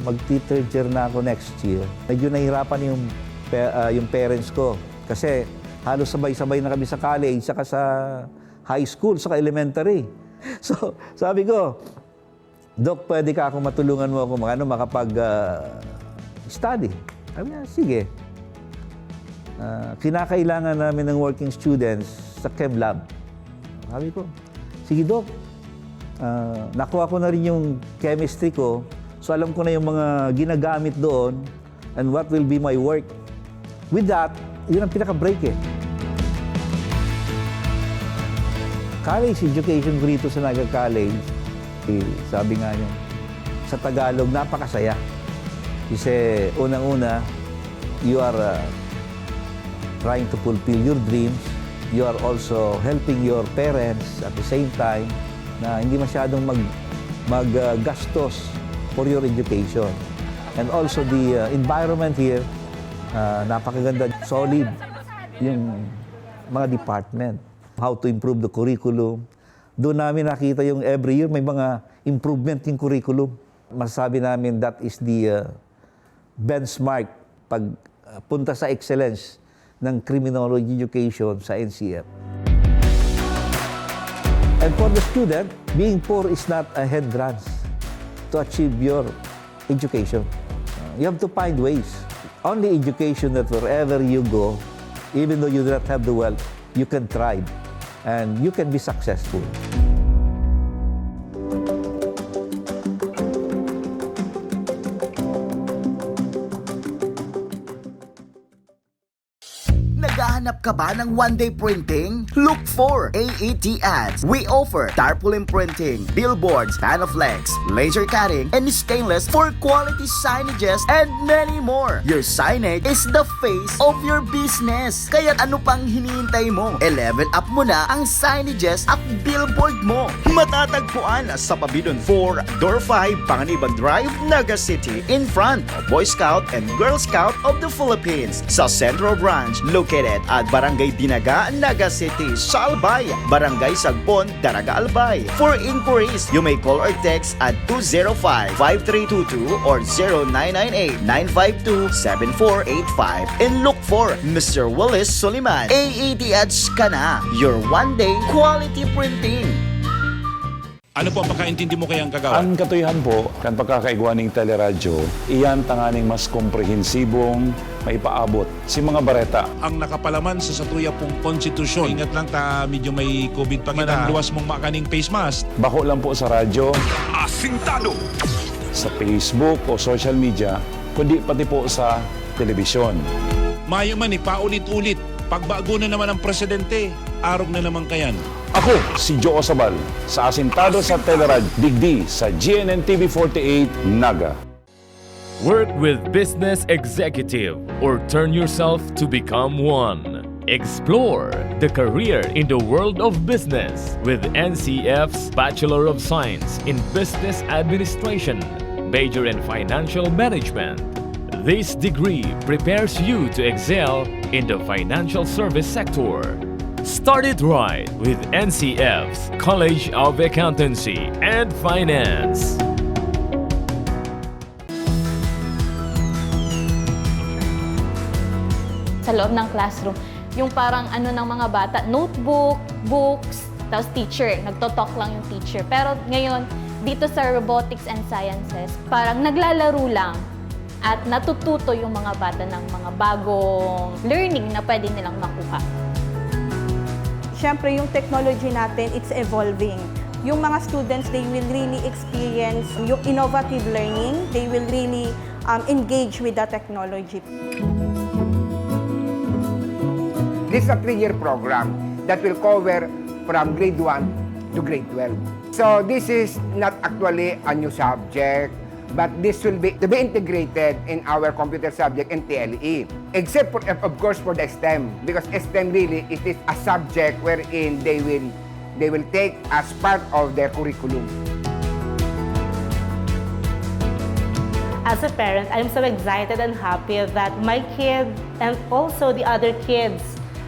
mag-third year na ako next year. Medyo nahirapan yung parents ko kasi halos sabay-sabay na kami sa college, saka sa high school, saka elementary. So, sabi ko, Doc, pwede ka ako matulungan mo ako makapag-study. Sabi niya, sige. Kinakailangan namin ng working students sa chem lab. Sabi ko, sige Doc, nakuha ko na rin yung chemistry ko, so alam ko na yung mga ginagamit doon and what will be my work. With that, yun ang pinaka-break eh. College education ko rito sa NAGA College, sabi nga niya, sa Tagalog, napakasaya. Kasi unang-una, you are trying to fulfill your dreams. You are also helping your parents at the same time na hindi masyadong maggastos for your education. And also the environment here, napakaganda, solid yung mga department. How to improve the curriculum. Doon namin nakita yung every year may mga improvement yung curriculum. Masasabi namin that is the benchmark pagpunta sa excellence ng criminology education sa NCF. And for the student, being poor is not a hindrance to achieve your education. You have to find ways. Only education that wherever you go, even though you do not have the wealth, you can thrive and you can be successful. Naghahanap ka ba ng one-day printing? Look for AET Ads. We offer tarpaulin printing, billboards, panflex, laser cutting, and stainless for quality signages and many more. Your signage is the face of your business. Kaya ano pang hinihintay mo? I-level up mo na ang signages at billboard mo. Matatagpuan sa Pabidon 4, Door 5, Panganiban Drive, Naga City, in front of Boy Scout and Girl Scout of the Philippines. Sa Central Branch, located at Barangay Dinaga, Naga City, Salbay, Barangay Sagpon, Daraga Albay. For inquiries, you may call or text at 205-5322 or 0998-952-7485 and look for Mr. Willis Soliman. AET Ads ka na, your one-day quality printing. Ano po ang pagkaintindi mo kayang kagawa? Ang katuyahan po, kan pagkakaigwa ng teleradyo, iyan tanganing mas komprehensibong maipaabot si mga bareta. Ang nakapalaman sa satuya pong konstitusyon. Ingat lang ta, medyo may COVID pa kita. Luwas mong makaning face mask. Bako lang po sa radyo, Asintado! sa Facebook o social media, kundi pati po sa telebisyon. Mayo man ipaulit-ulit. Pagbago na naman ang presidente, arog na naman kayan. Ako, si Joe Osabal, sa Asintado sa Telerad, digdi sa GNN TV 48, Naga. Work with business executive or turn yourself to become one. Explore the career in the world of business with NCF's Bachelor of Science in Business Administration, major in Financial Management. This degree prepares you to excel in the financial service sector. Start it right with NCF's College of Accountancy and Finance. Sa loob ng classroom, yung parang ano ng mga bata, notebook, books, tapos teacher, nagtotalk lang yung teacher. Pero ngayon, dito sa Robotics and Sciences, parang naglalaro lang at natututo yung mga bata ng mga bagong learning na pwede nilang makuha. Siyempre, yung technology natin, it's evolving. Yung mga students, they will really experience yung innovative learning. They will really engage with the technology. This is a 3-year program that will cover from grade 1 to grade 12. So this is not actually a new subject, but this will be to be integrated in our computer subject and TLE. Except for, of course, for the STEM, because STEM really it is a subject wherein they will take as part of their curriculum. As a parent, I'm so excited and happy that my kid and also the other kids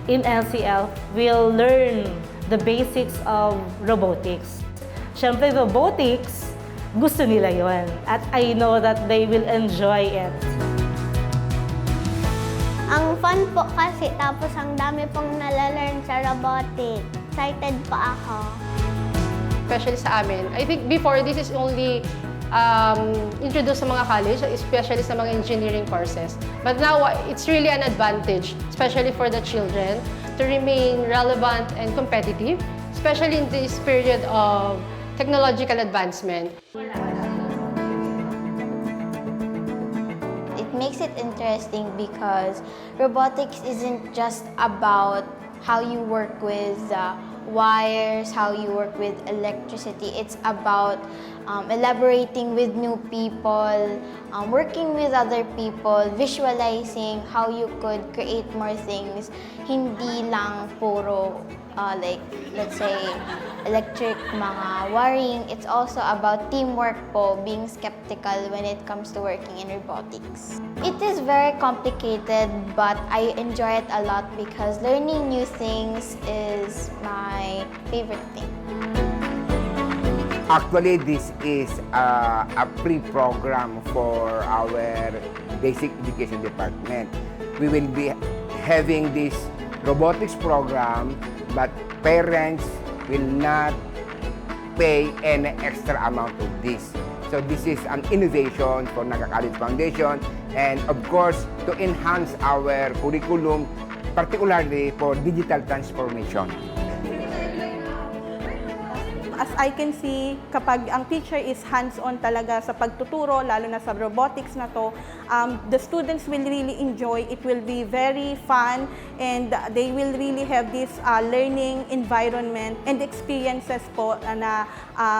in LCL will learn the basics of robotics. Siyempre, robotics, gusto nila yon. At I know that they will enjoy it. Ang fun po kasi, tapos ang dami pong nalalearn sa robotics. Excited po ako. Especially sa amin. I think before, this is only introduced sa mga college, especially sa mga engineering courses. But now, it's really an advantage, especially for the children, to remain relevant and competitive, especially in this period of technological advancement. It makes it interesting because robotics isn't just about how you work with wires, how you work with electricity. It's about elaborating with new people, working with other people, visualizing how you could create more things. Hindi lang puro like, let's say, electric, mga wiring. It's also about teamwork po, being skeptical when it comes to working in robotics. It is very complicated, but I enjoy it a lot because learning new things is my favorite thing. Actually, this is a pre-program for our basic education department. We will be having this robotics program, but parents will not pay any extra amount of this. So this is an innovation for NAGA College Foundation, and of course, to enhance our curriculum, particularly for digital transformation. As I can see, kapag ang teacher is hands-on talaga sa pagtuturo, lalo na sa robotics na to, the students will really enjoy. It will be very fun and they will really have this learning environment and experiences po na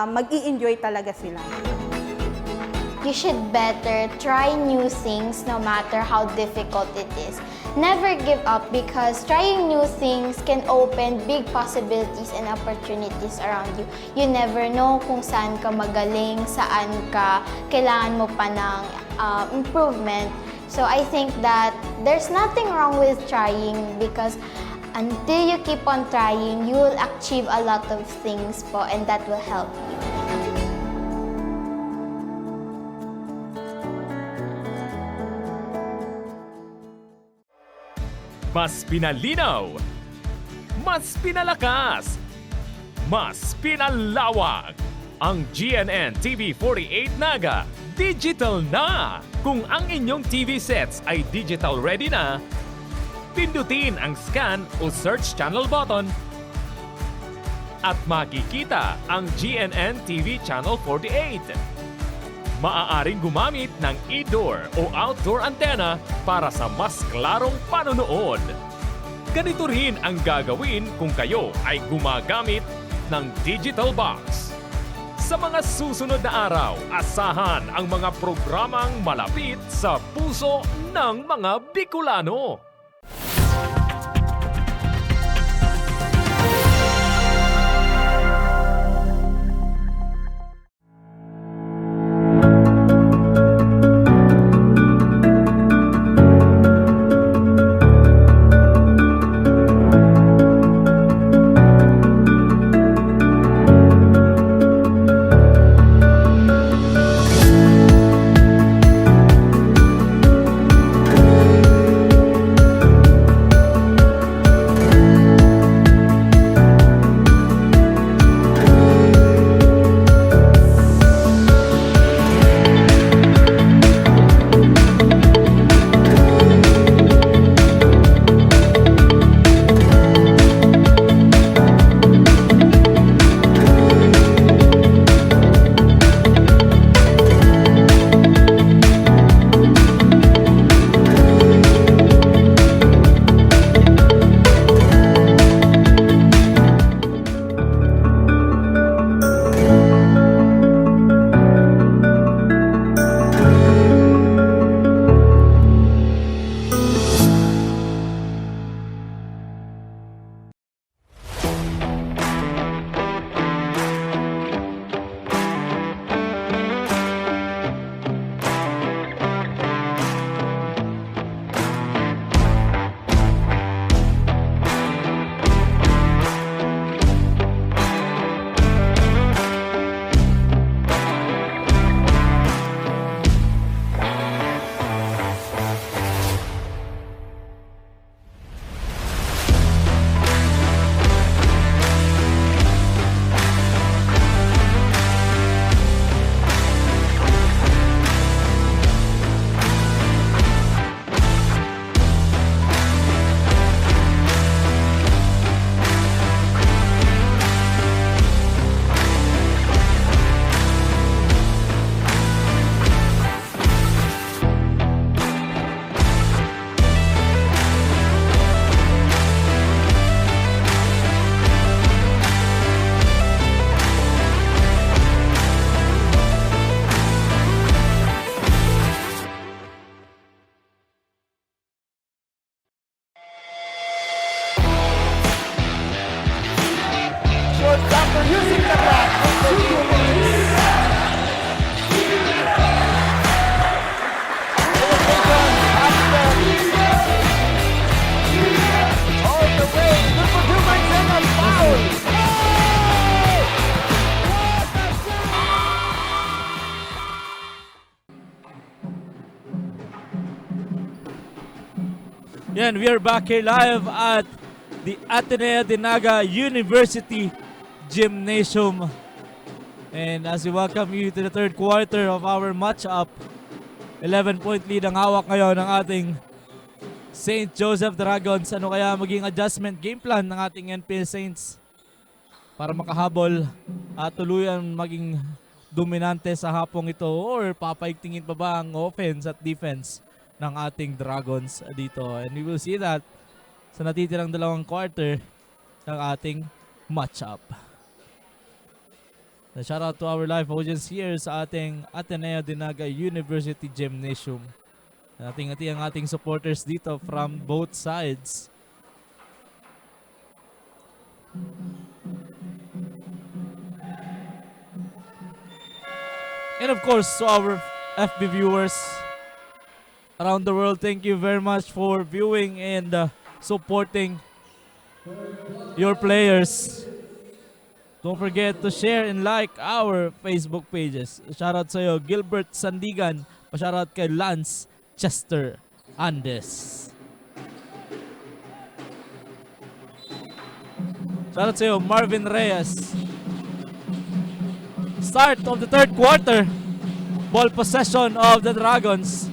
mag-i-enjoy talaga sila. You should better try new things no matter how difficult it is. Never give up because trying new things can open big possibilities and opportunities around you. You never know kung saan ka magaling, saan ka kailangan mo pa ng improvement. So I think that there's nothing wrong with trying because until you keep on trying, you will achieve a lot of things po and that will help you. Mas pinalinaw, mas pinalakas, mas pinalawak. Ang GNN TV48 NAGA, digital na! Kung ang inyong TV sets ay digital ready na, pindutin ang scan o search channel button at makikita ang GNN TV Channel 48. Maaaring gumamit ng indoor o outdoor antenna para sa mas klarong panonood. Ganito rin ang gagawin kung kayo ay gumagamit ng digital box. Sa mga susunod na araw, asahan ang mga programang malapit sa puso ng mga Bicolano. using the bat of the teammates. All the way, good for 2 points and a foul. Yan, we are back here live at the ADNU de NAGA University Gymnasium. And as we welcome you to the third quarter of our matchup, 11-point lead ang hawak ngayon ng ating St. Joseph Dragons. Ano kaya maging adjustment game plan ng ating NPS Saints para makahabol at tuluyan maging dominante sa hapong ito, or papaigtingin pa ba ang offense at defense ng ating Dragons dito? And we will see that sa natitirang dalawang quarter ng ating matchup. Shout out to our live audience here sa ating Ateneo de Naga University Gymnasium. Ating-ati ang ating supporters dito from both sides. And of course, to our FB viewers around the world, thank you very much for viewing and supporting your players. Don't forget to share and like our Facebook pages. Shoutout sa iyo, Gilbert Sandigan. Pa-shoutout kay Lance Chester Andes. Shoutout sa iyo, Marvin Reyes. Start of the third quarter. Ball possession of the Dragons.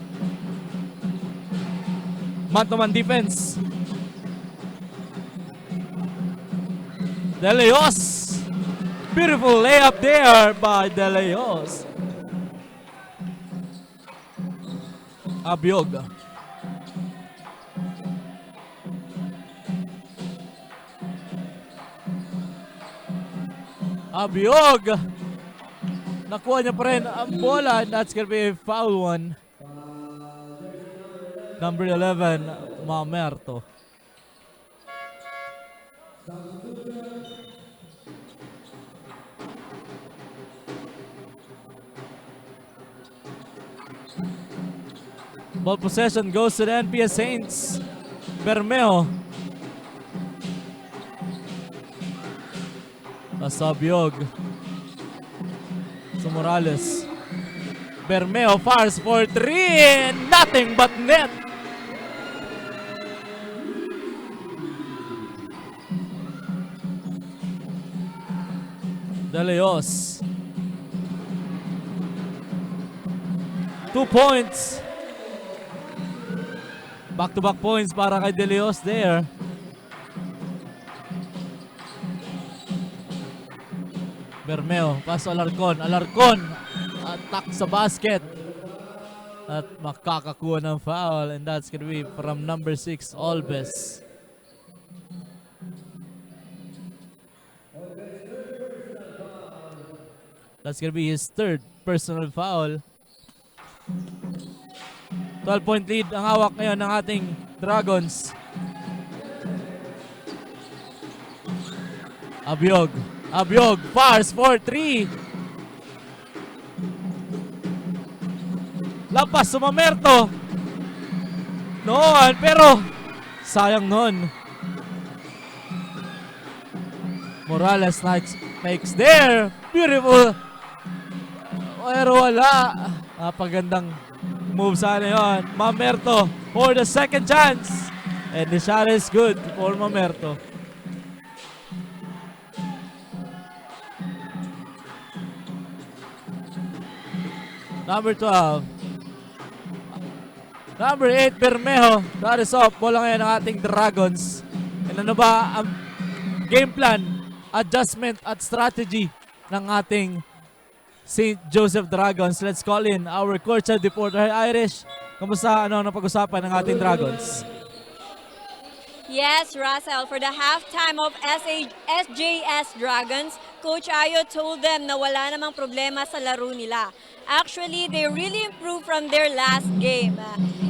Man-to-man defense. De Leos. Beautiful layup there by De Leos. Abiog. Abiog. Nakuha niya pa rin ang bola. That's gonna be a foul one. Number 11, Mamerto. Ball possession goes to the NPS Saints. Bermeo. Pasabiog. So Morales. Bermeo fires for 3. Nothing but net. De Leos. 2 points. Back-to-back points para kay De Leos there. Bermeo, paso Alarcon. Alarcon, attack sa basket. At makakakuha ng foul. And that's gonna be from number 6, Olves. That's gonna be his third personal foul. 12-point lead ang hawak ngayon ng ating Dragons. Abiog. Abiog fires for 3. Lampas sa Mamerto. Noon, pero sayang noon. Morales makes there. Beautiful. Pero wala. Napagandang move sana yun. Mamerto for the second chance. And the shot is good for Mamerto. Number 12. Number 8, Bermejo. That is off. Bola ngayon ng ating Dragons. And ano ba ang game plan, adjustment at strategy ng ating St. Joseph Dragons? Let's call in our courtside reporter. Hi, Irish. Kamusta? Ano ang pag-usapan ng ating Dragons? Yes, Russell, for the halftime of SJS Dragons, Coach Ayo told them na wala namang problema sa laro nila. Actually, they really improved from their last game.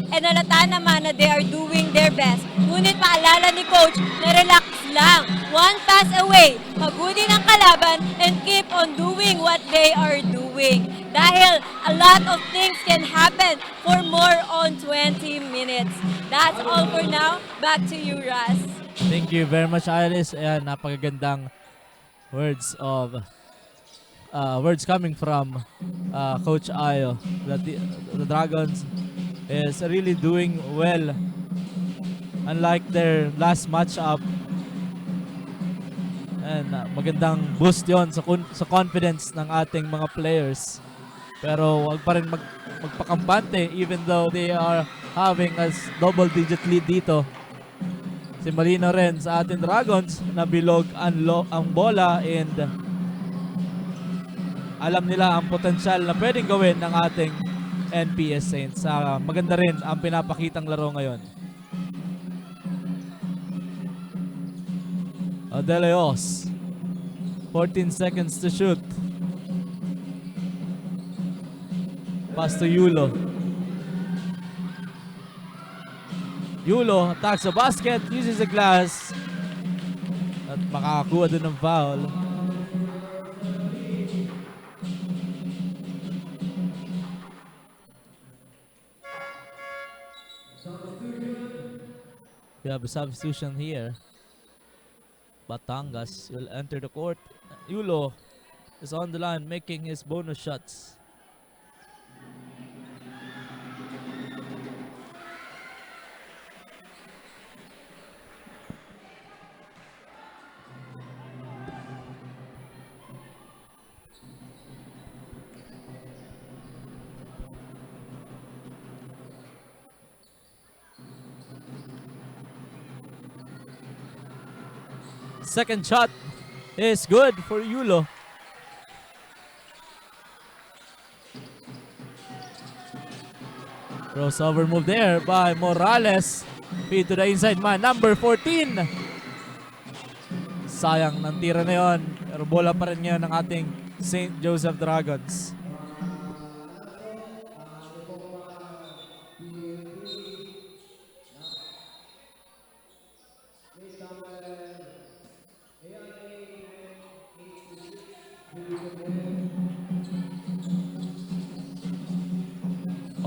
And halata naman na they are doing their best. Ngunit paalala ni Coach na relax lang. One pass away. Maghuli ng kalaban and keep on doing what they are doing. Dahil a lot of things can happen for more on 20 minutes. That's all for now. Back to you, Ras. Thank you very much, Iris. Ayan, napakagandang words coming from Coach Ayo. That the Dragons is really doing well. Unlike their last matchup. And magandang boost yon sa confidence ng ating mga players. Pero wag pa rin magpakampante even though they are having a double-digit lead dito. Si Malino rin sa ating Dragons na bilog ang bola and alam nila ang potensyal na pwedeng gawin ng ating NPS Saints. Maganda rin ang pinapakitang laro ngayon. Adeleos, 14 seconds to shoot. Pass to Yulo. Yulo attacks the basket, uses the glass. At makakakuha din ng foul. We have a substitution here. Batangas will enter the court. Yulo is on the line making his bonus shots. Second shot is good for Yulo. Crossover move there by Morales. Feed to the inside man, number 14. Sayang ng tira na yun. Pero bola pa rin ngayon ng ating St. Joseph Dragons.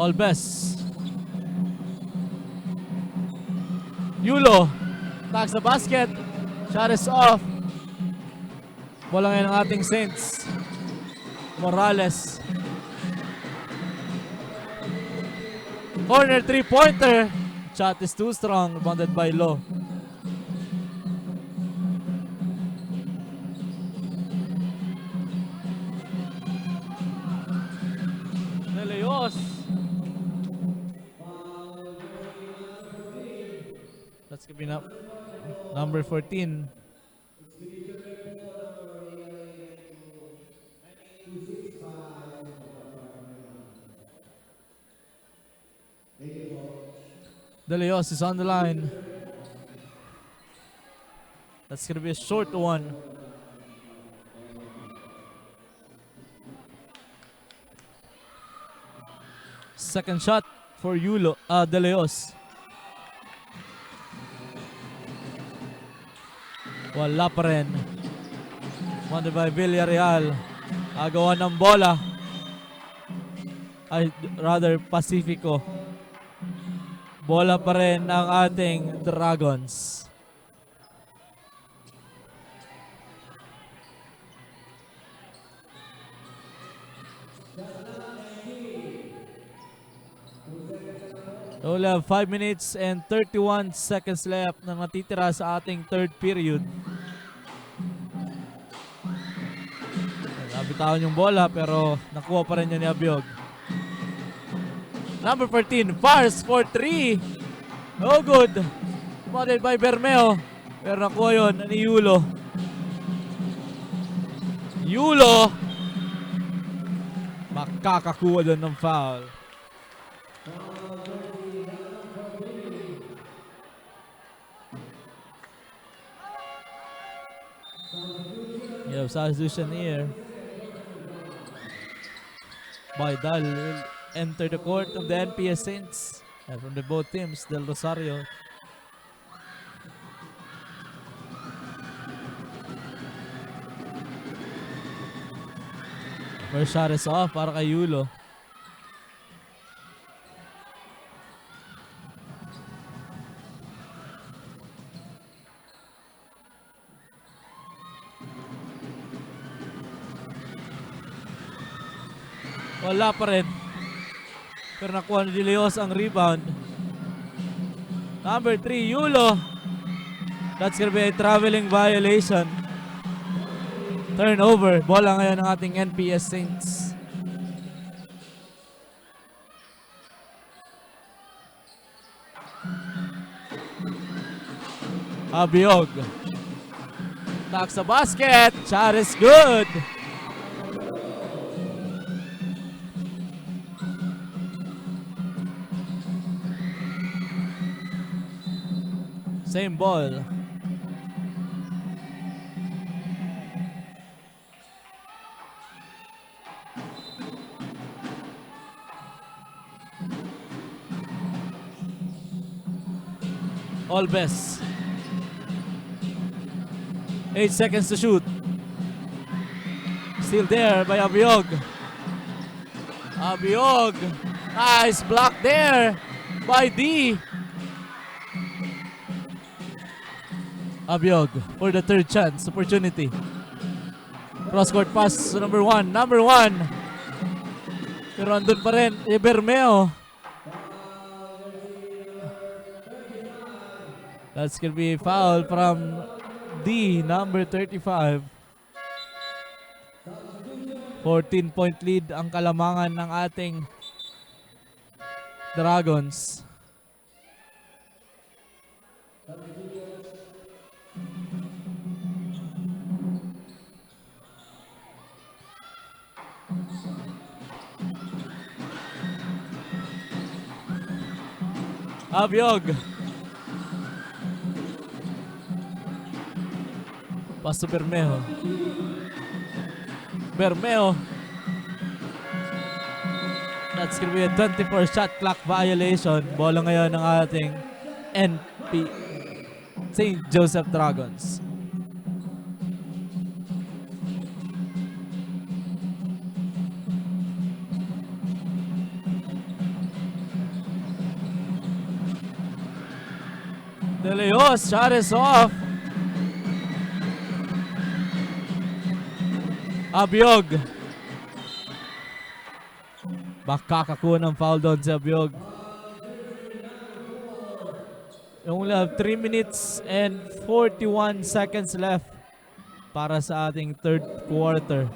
All best. Yulo attacks the basket. Shot is off. Bola ngayon ng ating Saints. Morales. Corner three-pointer. Shot is too strong. Rebounded by Lo. Neleos. That's gonna be number 14. De Leos is on the line. That's gonna be a short one. Second shot for De Leos. Wala pa rin. Won by Villarreal. Agawan ng bola. Ay, rather Pacifico. Bola pa rin ng ating Dragons. So we'll have 5 minutes and 31 seconds left na natitira sa ating third period. Nabitawan yung bola pero nakuha pa rin yun ni Abiog. Number 14, fires for 3. No good. Modeled by Bermeo. Pero nakuha yun ni Yulo. Yulo. Makakakuha doon ng foul. You have substitution here. Baidal will enter the court of the NPS Saints. And from the both teams, Del Rosario. First shot is off para kay Yulo. Wala pa rin. Pero nakuha ni De Leos ang rebound. Number 3, Yulo. That's gonna be a traveling violation. Turnover. Bola ngayon ng ating NPS Saints. Abiog. Attack sa basket. Shot is good. Same ball. All best. 8 seconds to shoot. Still there by Abiog. Abiog. Nice block there by D. Abiog for the third chance opportunity. Cross-court pass to number 1. Number 1. Pero andun pa rin. Bermeo. That's gonna be a foul from D, number 35. 14-point lead ang kalamangan ng ating Dragons. Abiog. Pass to Bermeo. Bermeo. That's gonna be a 24 shot clock violation. Bola ngayon ng ating NP St. Joseph Dragons. De Leos, shot is off. Abiog. Makakakuha ng foul doon sa Abiog. We only have 3 minutes and 41 seconds left para sa ating third quarter.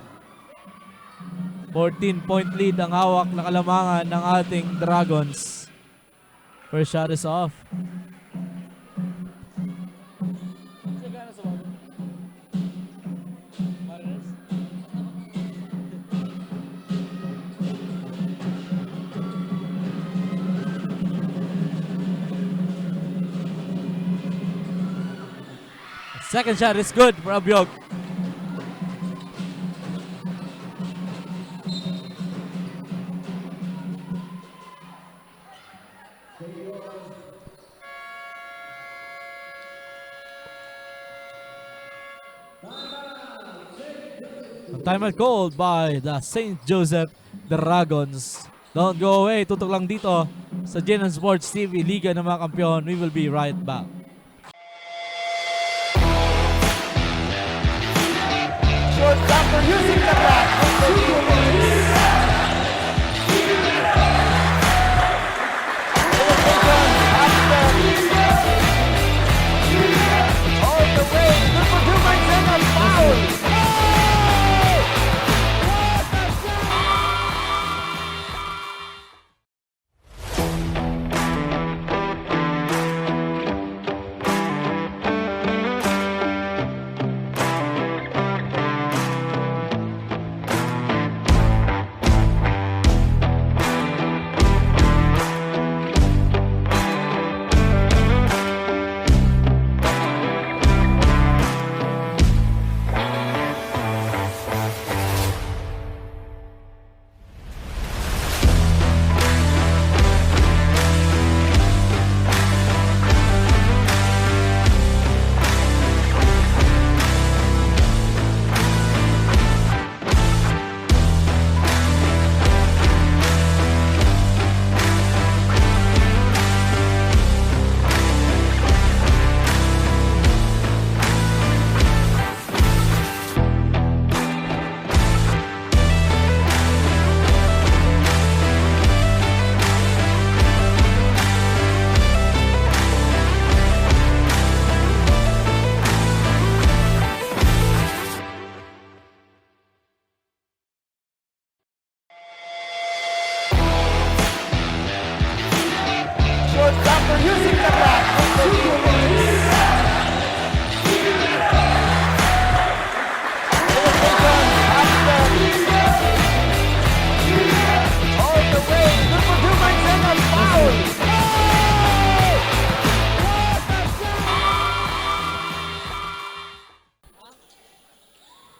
14-point lead ang hawak na kalamangan ng ating Dragons. First shot is off. Second shot is good for Abiog. Timeout called by the St. Joseph Dragons. Don't go away. Tutok lang dito sa GN Sports TV, Liga ng mga Kampiyon. We will be right back. Shortstopper using the bat. All the way. Number 2 makes in a foul.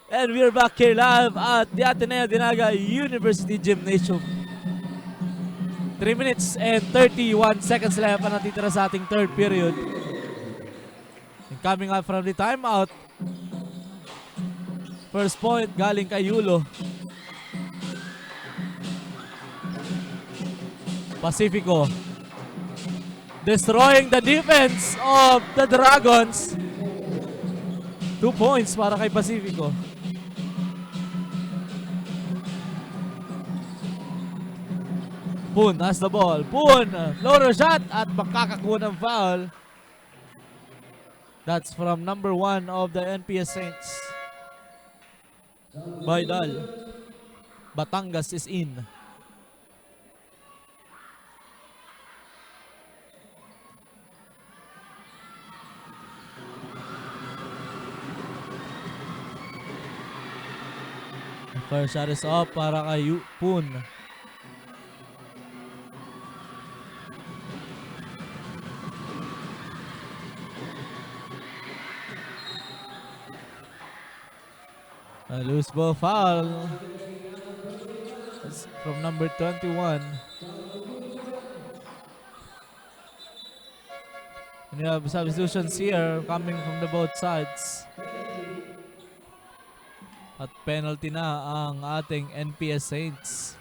And we're back here live at the ADNU University Gymnasium. 3 minutes and 31 seconds left ang natitira sa ating third period. And coming up from the timeout, first point galing kay Yulo. Pacifico destroying the defense of the Dragons. 2 points para kay Pacifico. Poon has the ball. Poon, floater shot at makakakuha ng foul. That's from number 1 of the NPS Saints. Baidal. Batangas is in. First shot is up para kay Poon. A loose ball foul. It's from number 21. And you have substitutions here coming from the both sides. At penalty na ang ating NPS Saints.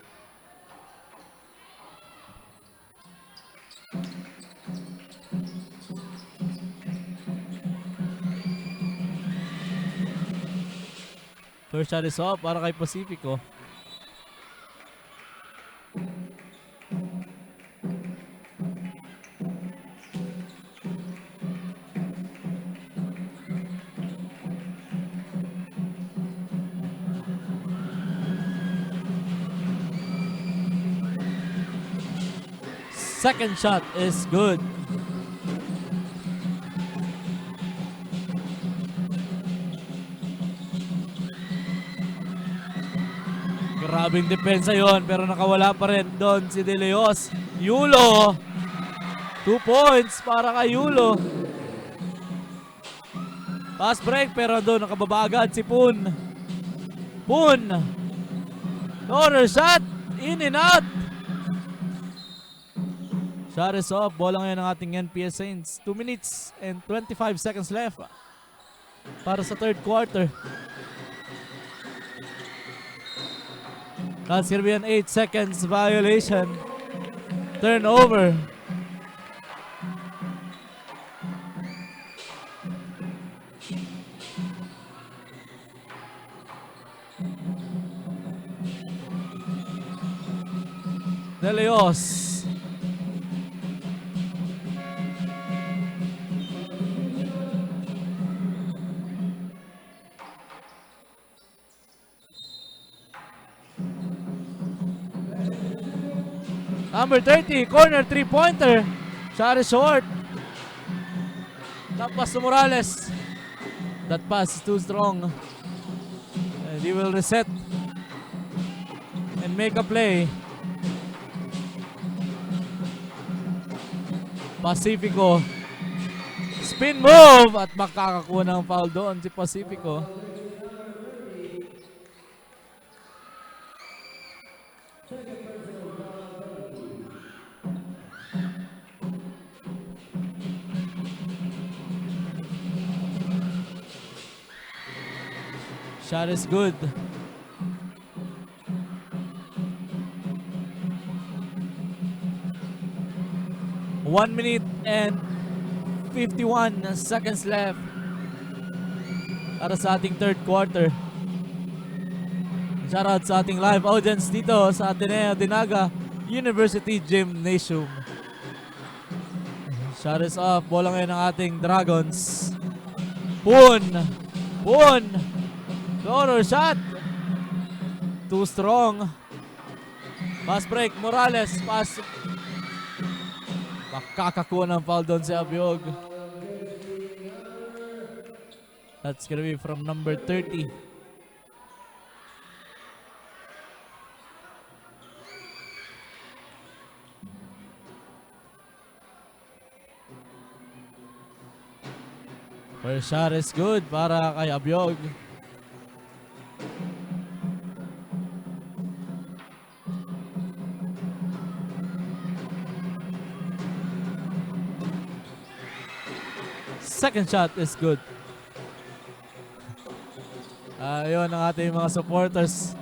First shot is up para kay Pacifico. Second shot is good. Grabing depensa yon pero nakawala pa rin doon si De Leos. Yulo. 2 points para kay Yulo. Pass break pero doon nakababa agad si Poon. Poon. Corner shot. In and out. Shot is off. Bola ngayon ng ating NPS Saints. 2 minutes and 25 seconds left para sa third quarter. That's going to be an 8 seconds violation. Turnover. De Leos. Number 30, corner 3-pointer. Shot is short. That pass to Morales. That pass is too strong. And he will reset and make a play. Pacifico. Spin move at makakakuha ng foul doon si Pacifico. Shot is good. One minute and 51 seconds left para sa ating third quarter. Shoutout sa ating live audience dito sa ADNU University Gymnasium. Shot is off. Bola ngayon ng ating Dragons. Poon. Poon. Floater shot. Too strong. Pass break. Morales. Pass. Makakakuha ng foul doon si Abiog. That's gonna be from number 30. First shot is good para kay Abiog. second shot is good. Ayun ang ating mga supporters.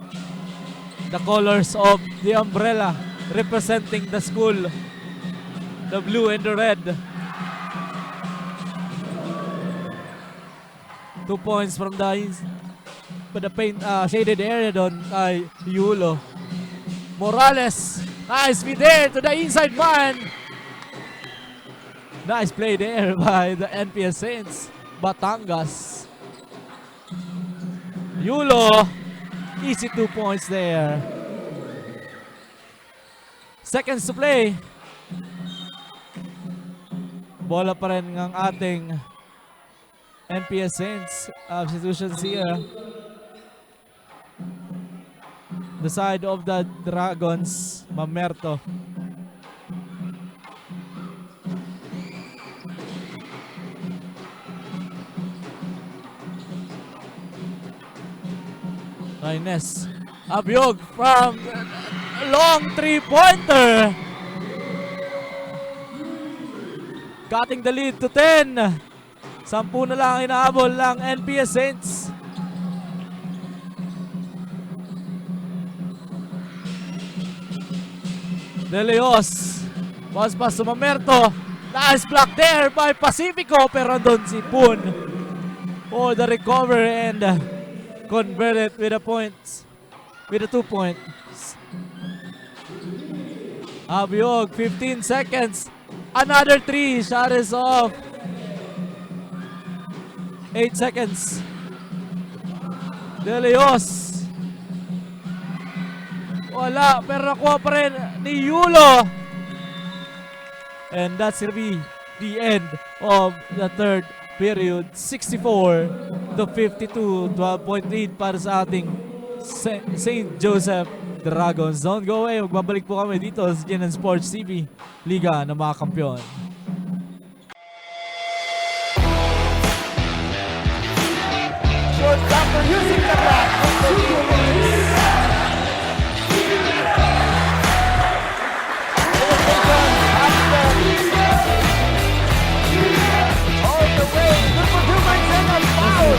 The colors of the umbrella representing the school. The blue and the red. 2 points from the paint shaded area doon kay Yulo. Morales, nice feed there to the inside man. Nice play there by the NPS Saints. Batangas. Yulo, easy 2 points there. Seconds to play. Bola pa rin ng ating NPS Saints substitutions here. The side of the Dragons, Mamerto. Reynes. Abyog from long three-pointer. Cutting the lead to 10. 10 na lang inaabol ng NPS Saints. De Leos. Pass pass to Mamerto. Nice block there by Pacifico. Pero doon si Poon for the recover and convert it with a point. With a 2 points. Abyog, 15 seconds. Another 3. Shot is off. 8 seconds. De Leos. Wala, pero nakuha pa rin ni Yulo. And that's gonna be the end of the third period. 64 to 52. 12-point lead para sa ating St. Joseph Dragons. Don't go away. Magbabalik po kami dito sa GNN Sports TV, Liga ng mga Kampiyon. Shortstopper using the block. All the way. Good for 2 points and a foul.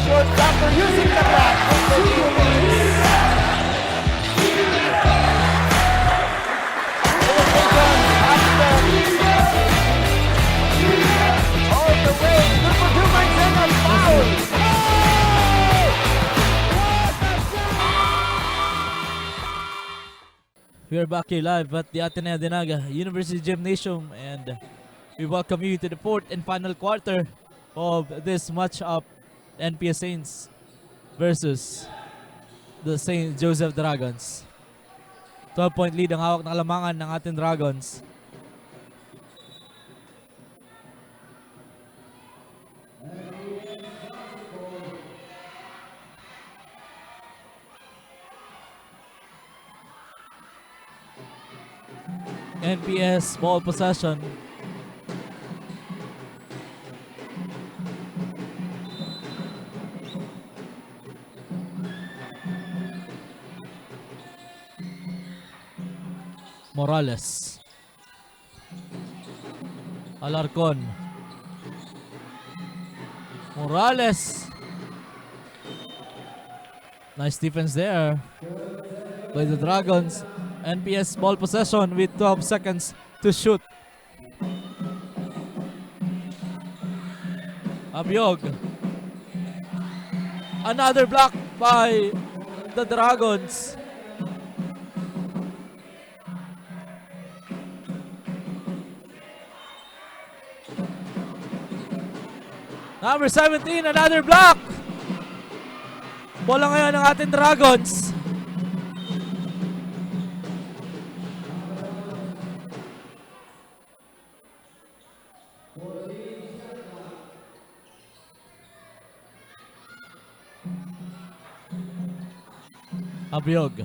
Shortstopper using the block. All the way. Good for 2 points and a foul. We are back here live at the NAGA University Gymnasium, and we welcome you to the fourth and final quarter of this matchup, NPS Saints versus the St. Joseph Dragons. 12-point lead ang hawak ng kalamangan ng ating Dragons. NPS ball possession. Morales. Alarcon. Morales. Nice defense there by the Dragons. NPS ball possession with 12 seconds to shoot. Abiog. Another block by the Dragons. Number 17, another block. Bola ngayon ng ating Dragons. Abiog.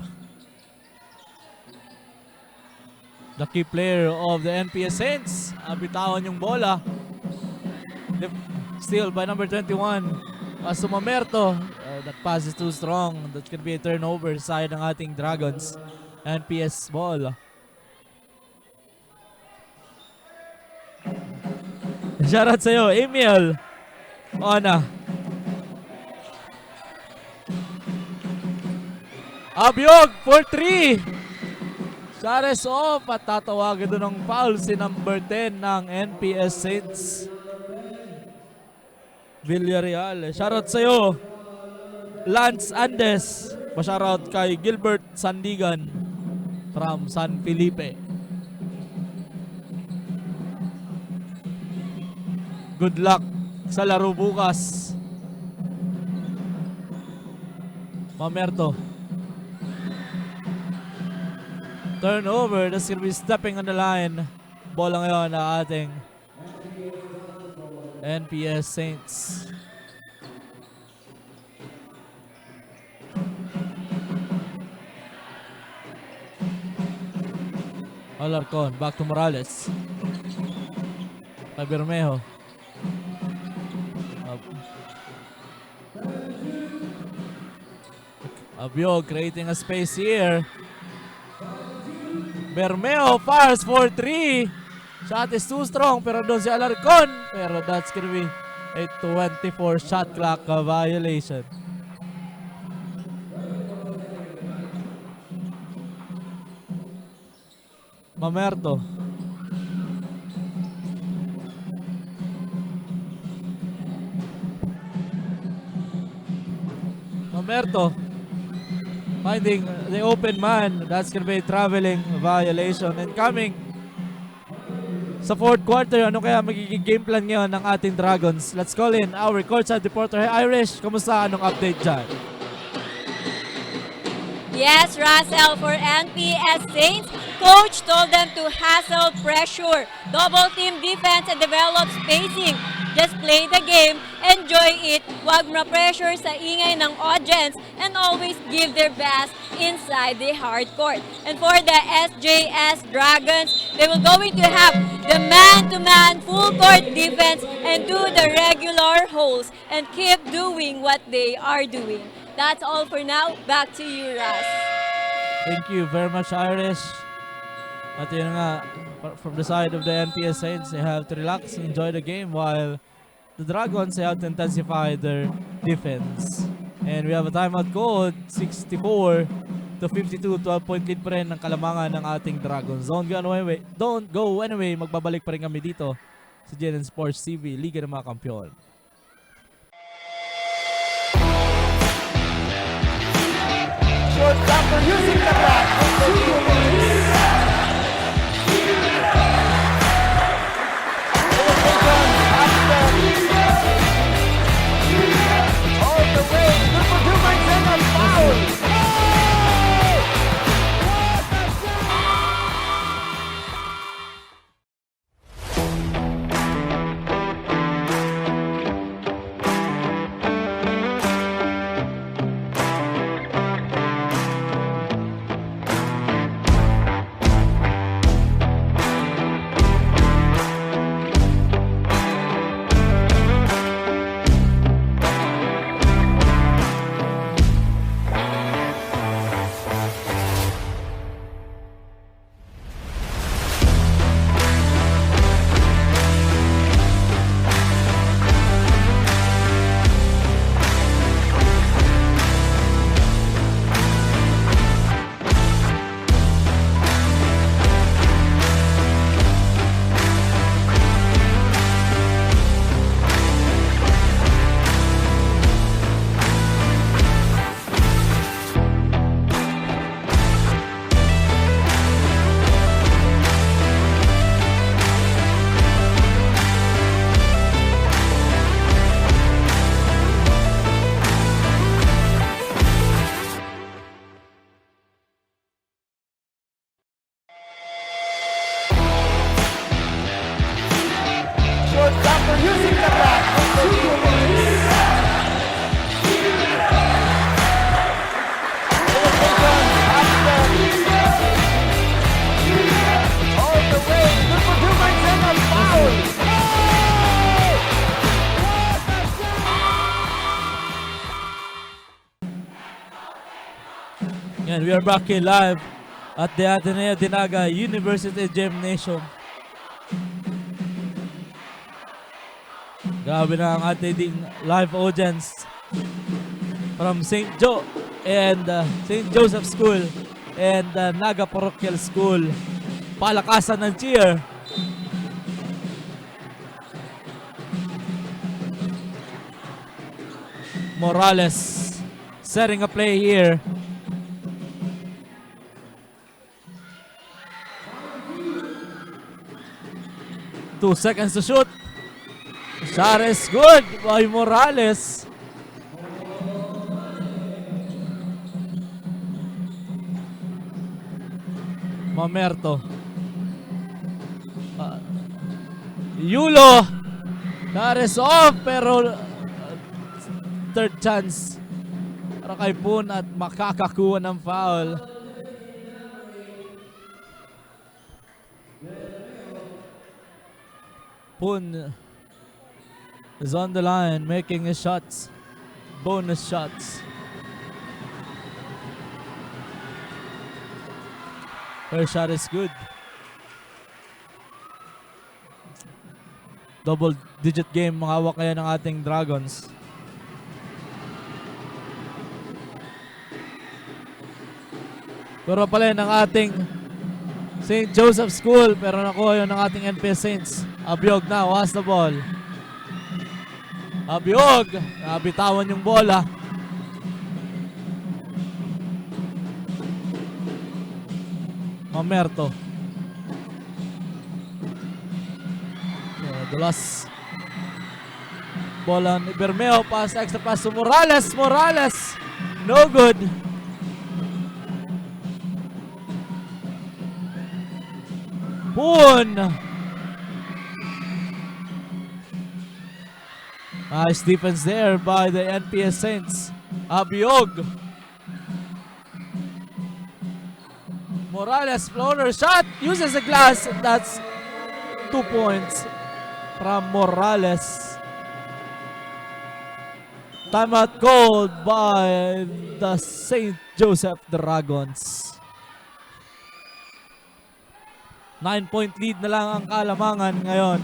The key player of the NPS Saints. Abitawan yung bola. Steal by number 21. Pass to Mamerto. That pass is too strong. That could be a turnover side ng ating Dragons. NPS ball. Shoutout sa'yo, Emil. Ona. Abiog for 3. Chares off at tatawagan doon ng foul si number 10 ng NPS Saints. Villarreal. Shoutout sa'yo, Lance Andes. Pa-shoutout kay Gilbert Sandigan from San Felipe. Good luck sa laro bukas. Mamerto. Turnover. That's gonna be stepping on the line. Bola ngayon na ating NPS Saints. Alarcon, back to Morales. Kay Bermejo. Abiog creating a space here. Bermejo fires for 3. Shot is too strong pero doon si Alarcon. Pero that's gonna be a 24 shot clock violation. Mamerto. Mamerto. Finding the open man. That's gonna be a traveling violation. And coming sa fourth quarter, ano kaya magiging game plan ngayon ng ating Dragons? Let's call in our courtside reporter. Hey Irish, kamusta? Anong update dyan? Yes, Russell, for NPS Saints, coach told them to hustle, pressure, double team defense, and develop spacing. Just play the game, enjoy it, wag ma-pressure sa ingay ng audience, and always give their best inside the hard court. And for the SJS Dragons, they will going to have the man-to-man full court defense and do the regular holes and keep doing what they are doing. That's all for now. Back to you, Ras. Thank you very much, Irish. At yun nga, from the side of the NPS Saints, they have to relax and enjoy the game while the Dragons have to intensify their defense. And we have a timeout code, 64 to 52, 12-point lead pa rin ng kalamangan ng ating Dragons. Don't go anyway, magbabalik pa rin kami dito sa GNN Sports TV, Liga ng mga Kampiyon. Shortstopper using the block. All the way. Good for 2 points and a foul. after using the block of the defense. All the way, number 2 Mancena foul. Yan, we are back here live at the ADNU NAGA University Gymnasium. Grabe na ang ating live audience from St. Joe and St. Joseph School and NAGA Parochial School. Palakasan ng cheer. Morales setting a play here. 2 seconds to shoot. Shot is good by Morales. Mamerto. Yulo. Shot is off pero third chance para kay Poon at makakakuha ng foul. Poon is on the line making his shots, bonus shots. First shot is good. Double digit game mga hawak kaya ng ating Dragons. Pero pala ng ating St. Joseph School pero nakuha yun ng ating NPS Saints. Abiog now has the ball. Abiog, nabitawan yung bola. Mamerto. Dulas. Bola ni Bermeo, pass, extra pass to Morales. Morales, no good. Poon. Nice defense there by the NPS Saints. Abiog. Morales, floater shot, uses the glass. That's 2 points from Morales. Timeout called by the St. Joseph Dragons. 9-point lead na lang ang kalamangan ngayon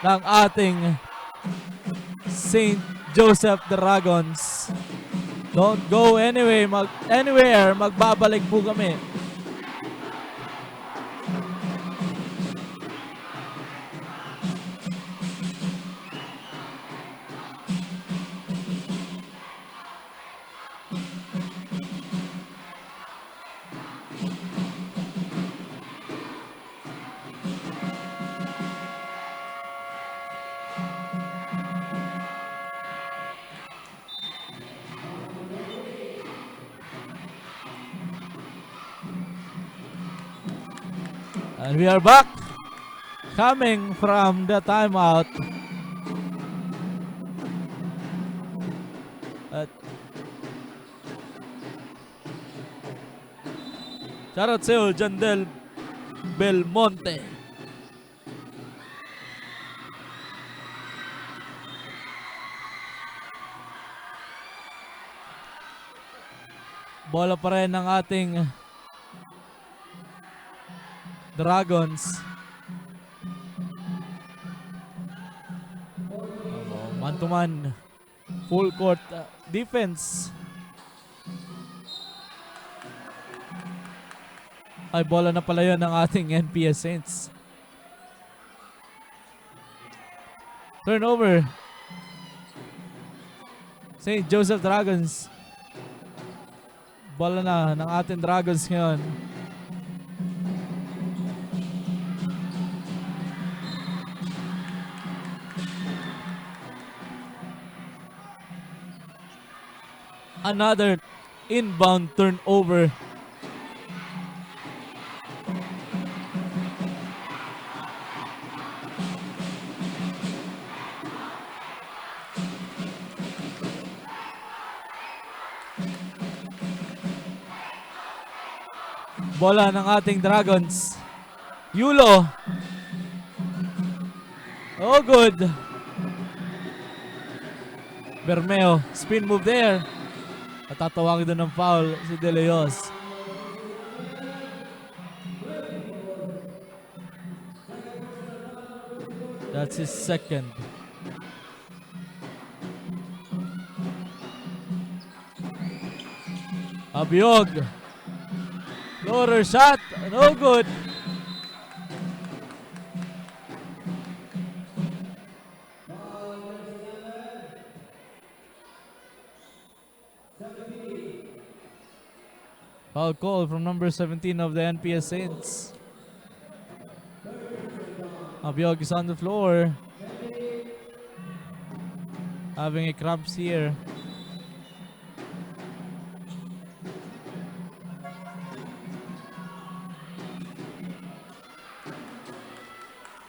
ng ating St. Joseph Dragons. Don't go anywhere, magbabalik po kami. And we are back, coming from the timeout. Shoutout sa'yo, Jandel Belmonte. Bola pa rin ng ating Dragons. Man to man, full court defense. Ay, bola na pala yun ng ating NPS Saints. Turnover. St. Joseph Dragons. Bola na ng ating Dragons ngayon. Another inbound turnover. Bola ng ating Dragons. Yulo. Oh, good. Bermeo, spin move there. At tatawagin doon ng foul si De Leos. That's his second. Abiog. Lower shot. No good. Foul call from number 17 of the NPS Saints. Abiog is on the floor. Having a cramps here.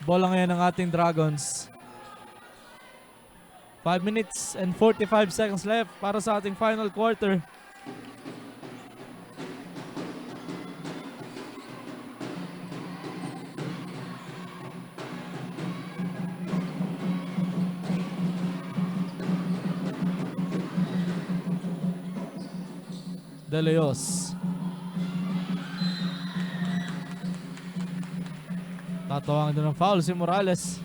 Bola ngayon ng ating Dragons. 5 minutes and 45 seconds left para sa ating final quarter. De Leos. Tatawang doon ng foul si Morales.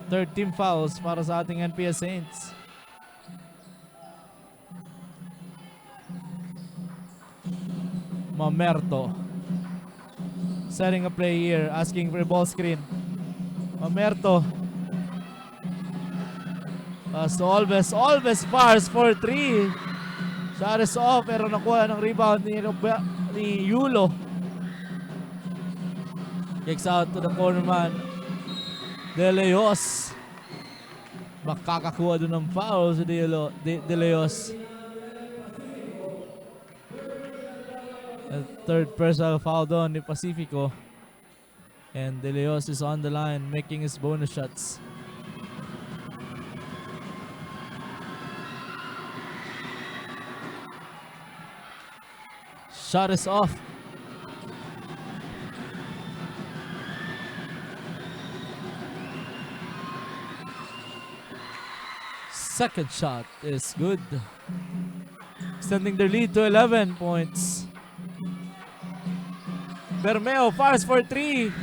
Third team fouls para sa ating NPS Saints. Mamerto. Setting a play here, asking for a ball screen. Mamerto. So Alves fires for 3. Shot is off pero nakuha ng rebound ni Yulo. Kicks out to the corner man. De Leos. Makakakuha doon ng foul si De Leos. Third personal foul doon ni Pacifico. And De Leos is on the line making his bonus shots. Shot is off. Second shot is good. Extending their lead to 11 points. Bermeo fires for 3.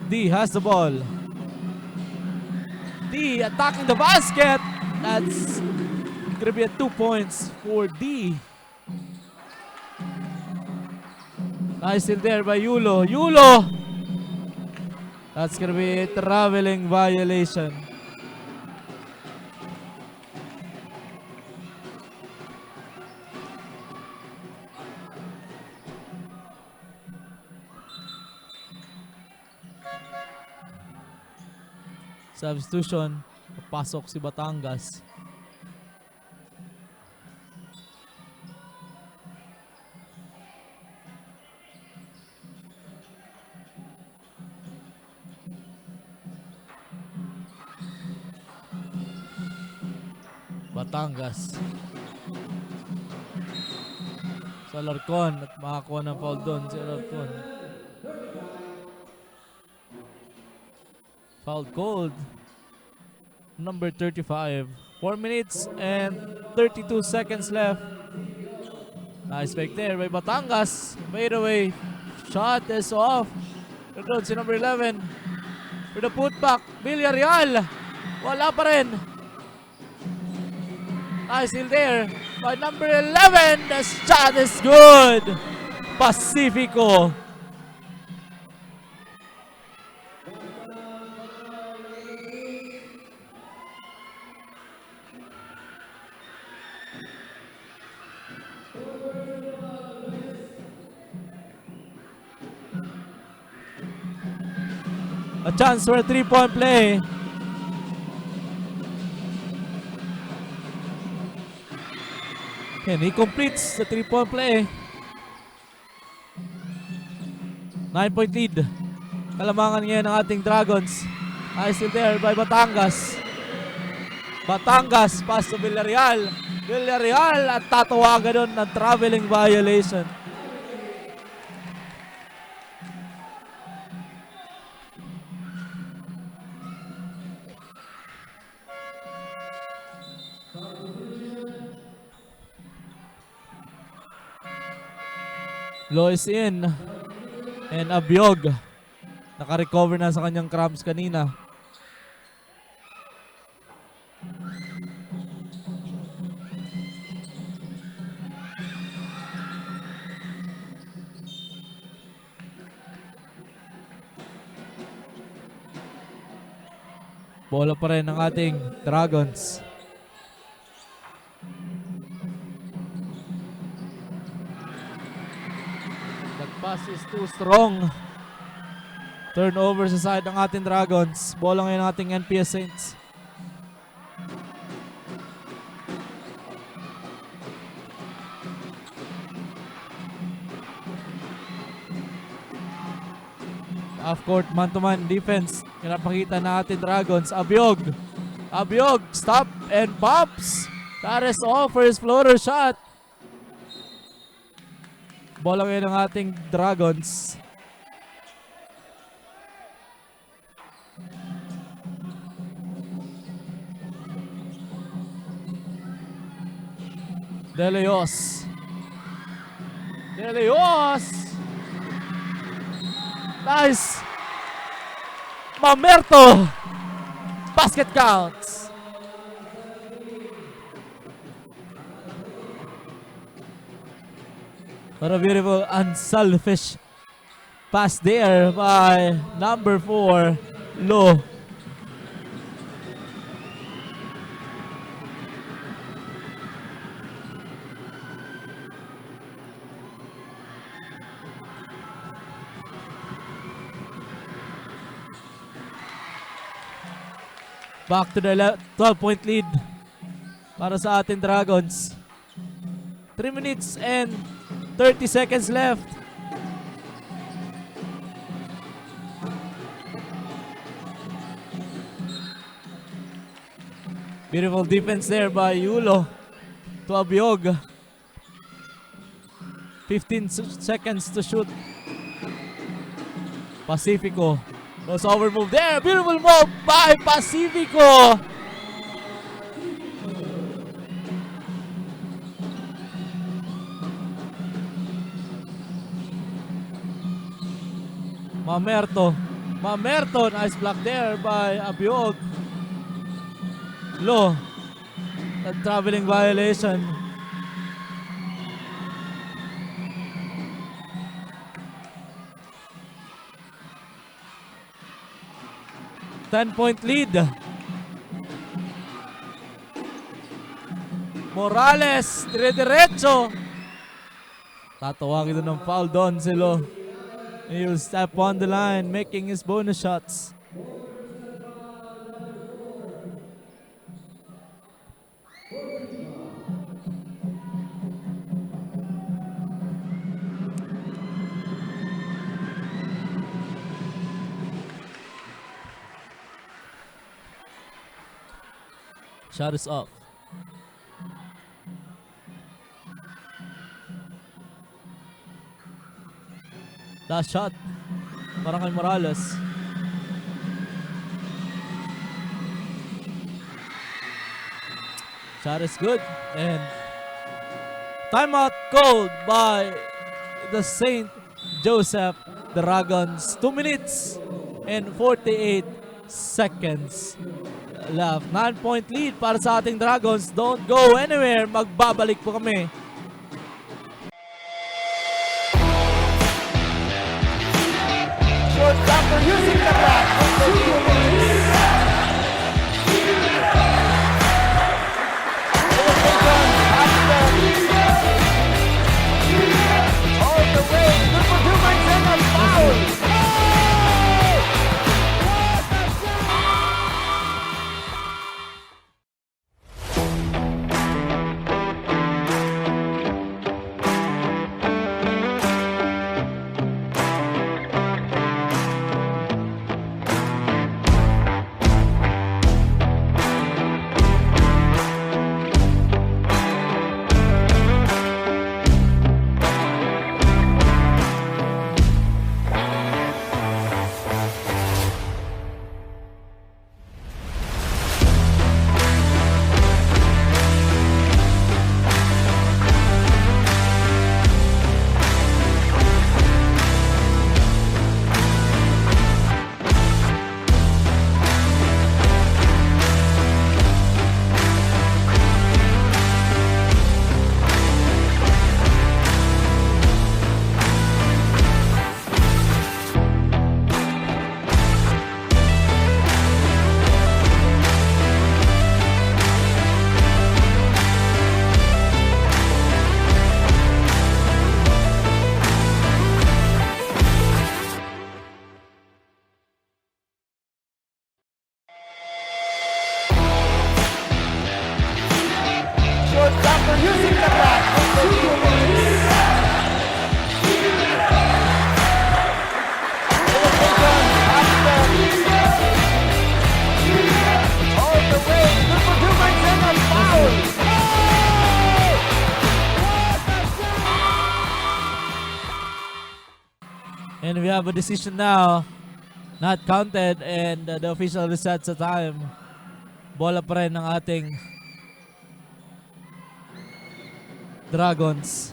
D has the ball. D attacking the basket. That's gonna be at 2 points for D. Nice still there by Yulo. Yulo! That's gonna be a traveling violation. Substitution. Pasok si Batangas. Batangas. Sa Larcon at makakuha ng foul doon si Larcon. Foul called. Number 35. 4 minutes and 32 seconds left. Nice fake there by Batangas. Made away. Shot is off. Doon si number 11. With the putback. Villarreal. Wala pa rin. Nice still there by number 11. The shot is good. Pacifico. A chance for a 3-point play. And he completes the 3-point play. 9-point lead. Kalamangan ngayon ng ating Dragons. Still there by Batangas. Batangas pass to Villarreal. Villarreal at tatawagan doon ng traveling violation. Lois in. And Abiog. Naka-recover na sa kanyang cramps kanina. Bola pa rin ng ating Dragons. That pass is too strong. Turnover sa side ng ating Dragons. Bola ngayon ng ating NPS Saints. Half-court, man-to-man defense. Pinapakita na ating Dragons. Abiog. Abiog, stop and pops. Tares offers floater shot. Bola ngayon ng ating Dragons. De Leos. De Leos. Nice. Mamerto. Basket counts. What a beautiful unselfish pass there by number 4, Lo. Back to the 12-point lead para sa ating Dragons. 3 minutes and 30 seconds left. Beautiful defense there by Yulo to Abiog. 15 seconds to shoot. Pacifico. Crossover move there. Beautiful move by Pacifico. Mamerto. Mamerto. Nice block there by Abiog. Low. A traveling violation. Ten-point lead. Morales, dire-diretso. Tatawagin doon ng foul doon si Lo. He will step on the line, making his bonus shots. Shot is off. Last shot para kay Morales. Shot is good and timeout called by the St. Joseph Dragons. 2 minutes and 48 seconds left. 9-point lead para sa ating Dragons. Don't go anywhere. Magbabalik po kami. After using the back for 2 minutes. All the way. Good for 2 minutes and a foul. after using the block of the humans. All the way, superhumans and a foul. And we have a decision now. Not counted and the official resets the time. Bola pa rin ng ating Dragons.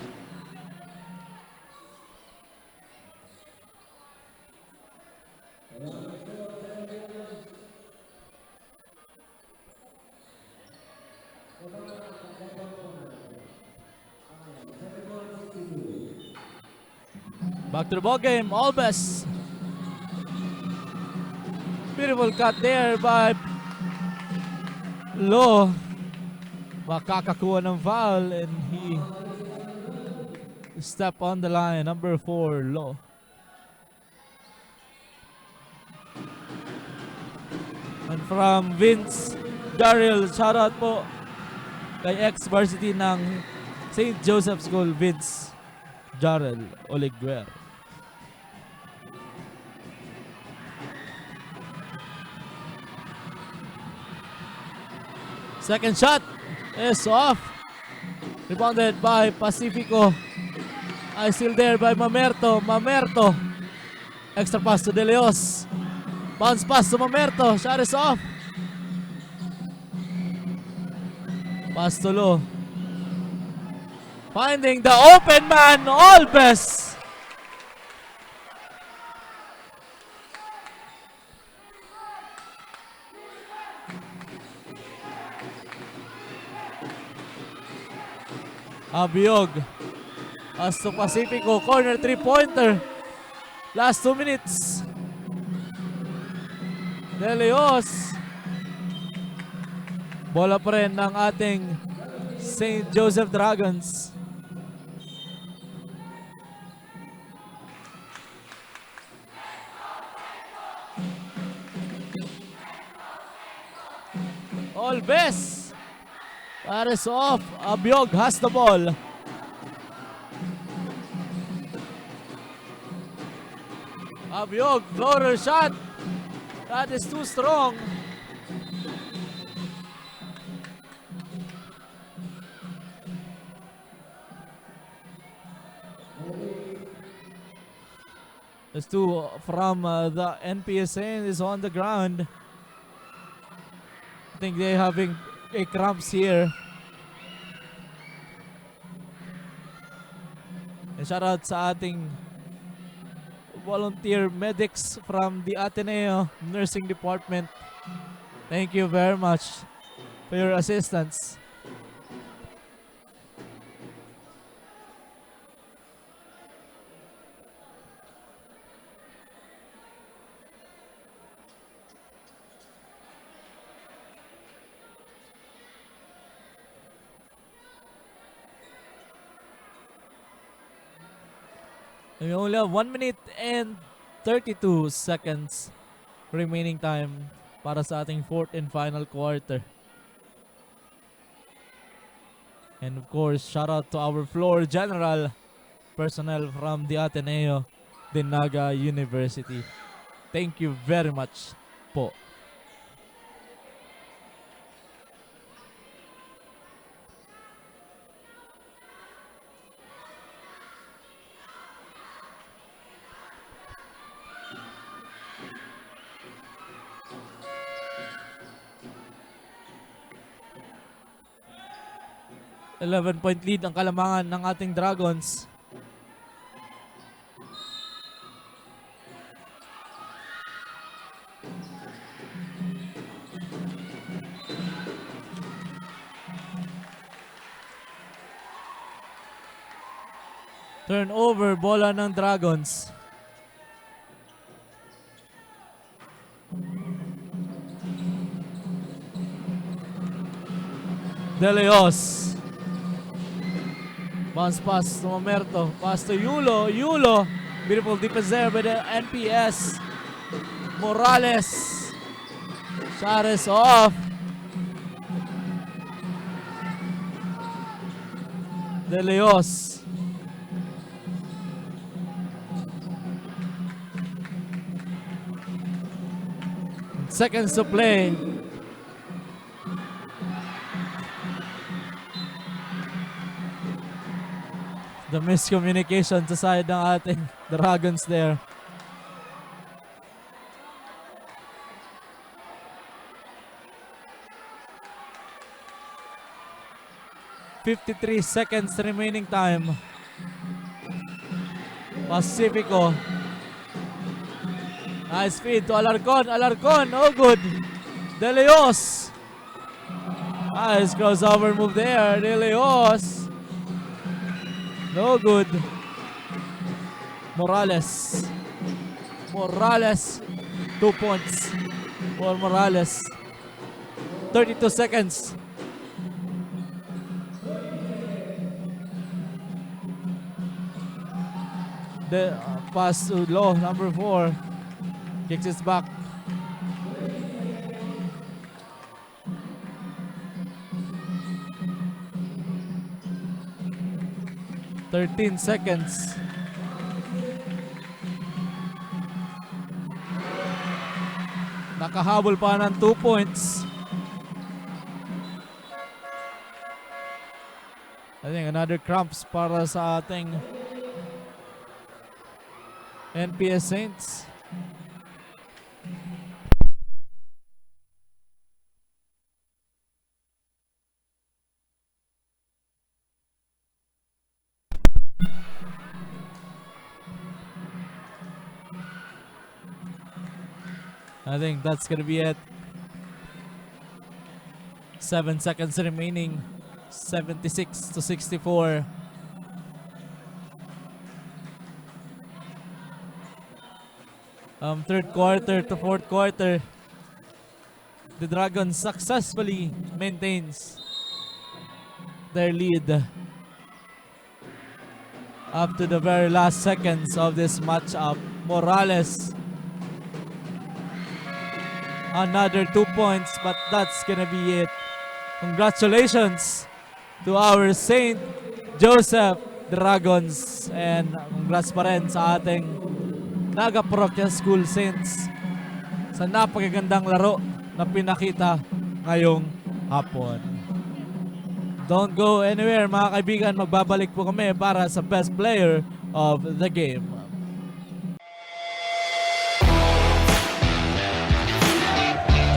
Back to the ball game, Albes. Beautiful cut there by Lo. Makakakuha ng foul and he step on the line. Number 4, Lo. And from Vince Darrell, shoutout po kay ex-varsity ng St. Joseph School, Vince Darrell Oliguer. Second shot is off. Rebounded by Pacifico. Still there by Mamerto. Mamerto. Extra pass to De Leos. Bounce pass to Mamerto. Shot is off. Pass to Lo. Finding the open man, Albes. Abiog. As to Pacifico, corner 3-pointer. Last 2 minutes. De Leos. Bola pa rin ng ating St. Joseph Dragons. Albes. That is off. Abiog has the ball. Abiog, floater shot. That is too strong. There's two from the NPSA is on the ground. I think they're having cramps here. And shout out sa ating volunteer medics from the Ateneo Nursing Department. Thank you very much for your assistance. We only have 1 minute and 32 seconds remaining time para sa ating fourth and final quarter. And of course, shout out to our floor general personnel from the Ateneo de NAGA University. Thank you very much po. .11 lead ang kalamangan ng ating Dragons. Turnover, bola ng Dragons. De Leos. Bounce pass to Mamerto. Pass to Yulo. Yulo. Beautiful defense there by the NPS. Morales. Shot is off. De Leos. Seconds to play. The miscommunication sa side ng ating Dragons there. $53 seconds remaining time. Pacifico. Nice feed to Alarcon. Alarcon, oh good. De Leos. Nice crossover move there. De Leos. No good. Morales. Morales. 2 points for Morales. 32 seconds. The pass to Low, number 4. Kicks it back. $13 seconds. Nakahabol pa ng 2 points. I think another cramps para sa ating NPS Saints. I think that's gonna be it. 7 seconds remaining. 76-64. Third quarter to fourth quarter, the Dragons successfully maintains their lead up to the very last seconds of this matchup. Morales, another 2 points, but that's gonna be it. Congratulations to our St. Joseph Dragons, and congrats pa rin sa ating NAGA Parochial School Saints sa napakagandang laro na pinakita ngayong hapon. Don't go anywhere mga kaibigan, magbabalik po kami para sa best player of the game.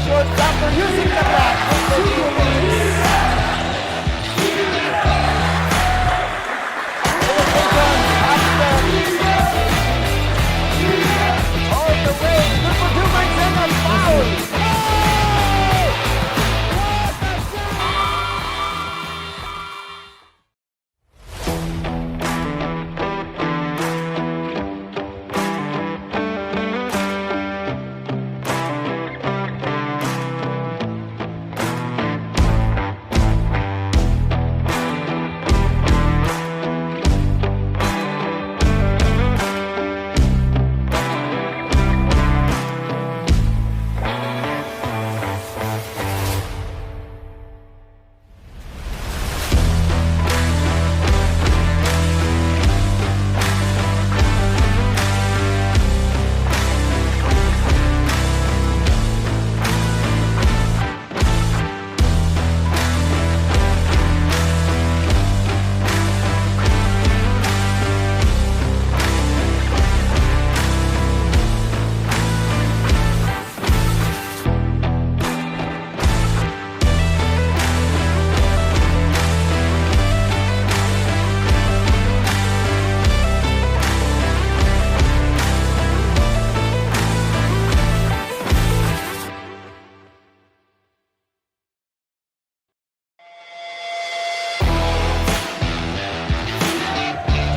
Shortstopper using the bat. All the way, good for 2 points and a foul.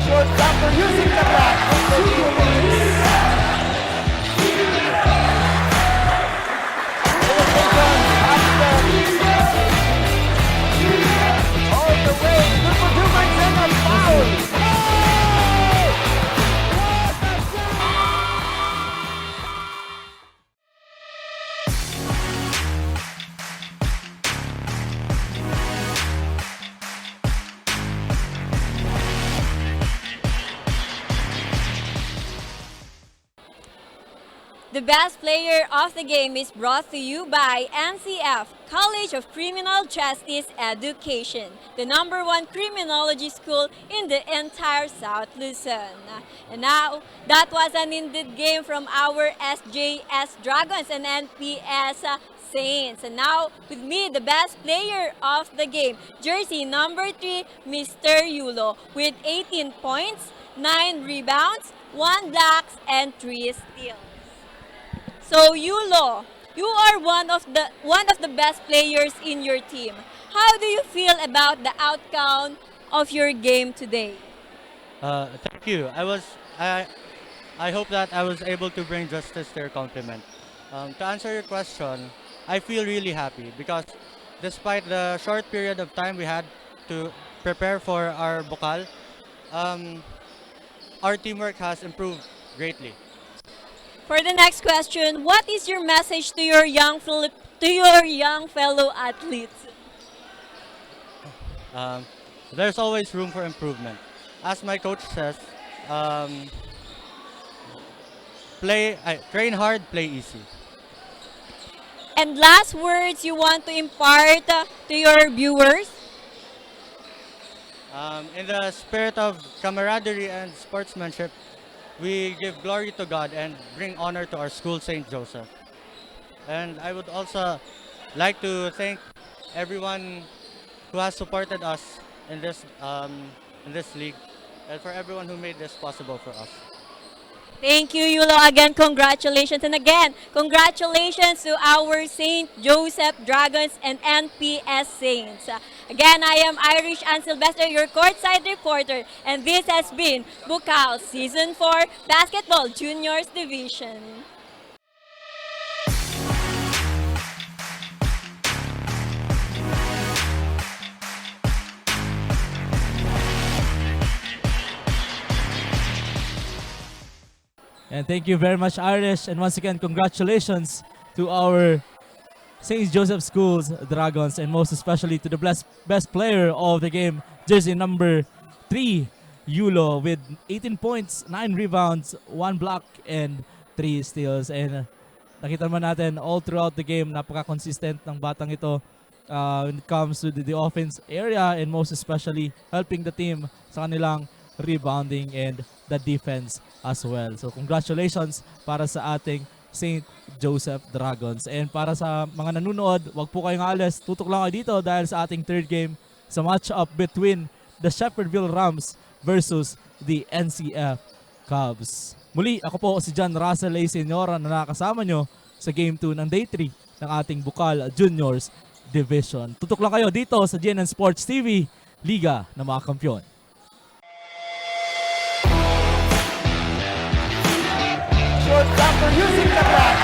Shortstopper using the bat. All the way, good for 2 points and a foul. The best player of the game is brought to you by NCF, College of Criminal Justice Education, the #1 criminology school in the entire South Luzon. And now, that was an indeed game from our SJS Dragons and NPS Saints. And now, with me, the best player of the game, jersey number 3, Mr. Yulo, with 18 points, 9 rebounds, 1 blocks, and 3 steals. So Yulo, you are one of the best players in your team. How do you feel about the outcome of your game today? Thank you. I hope that I was able to bring justice to your compliment. To answer your question, I feel really happy because despite the short period of time we had to prepare for our Bucal, our teamwork has improved greatly. For the next question, what is your message to your young fellow athletes? There's always room for improvement. As my coach says, train hard, play easy. And last words you want to impart to your viewers? In the spirit of camaraderie and sportsmanship, we give glory to God and bring honor to our school, St. Joseph. And I would also like to thank everyone who has supported us in this league and for everyone who made this possible for us. Thank you, Yulo. Again, congratulations. And again, congratulations to our St. Joseph Dragons and NPS Saints. Again, I am Irish Ann Sylvester, your courtside reporter, and this has been Bucal Season 4 Basketball Juniors Division. And thank you very much, Irish. And once again, congratulations to our St. Joseph Schools Dragons, and most especially to the best player of the game, jersey number 3, Yulo, with 18 points, 9 rebounds, 1 block, and 3 steals. And nakita naman natin all throughout the game, napaka-consistent ng batang ito when it comes to the offense area, and most especially helping the team sa kanilang rebounding and the defense as well. So congratulations para sa ating St. Joseph Dragons. And para sa mga nanonood, wag po kayong alis. Tutok lang kayo dito dahil sa ating third game sa match-up between the Shepherdville Rams versus the NCF Cubs. Muli, ako po si John Russell A. Senora na nakasama nyo sa Game 2 ng Day 3 ng ating Bucal Juniors Division. Tutok lang kayo dito sa GNN Sports TV, Liga ng mga Kampiyon. Short jumper using the block.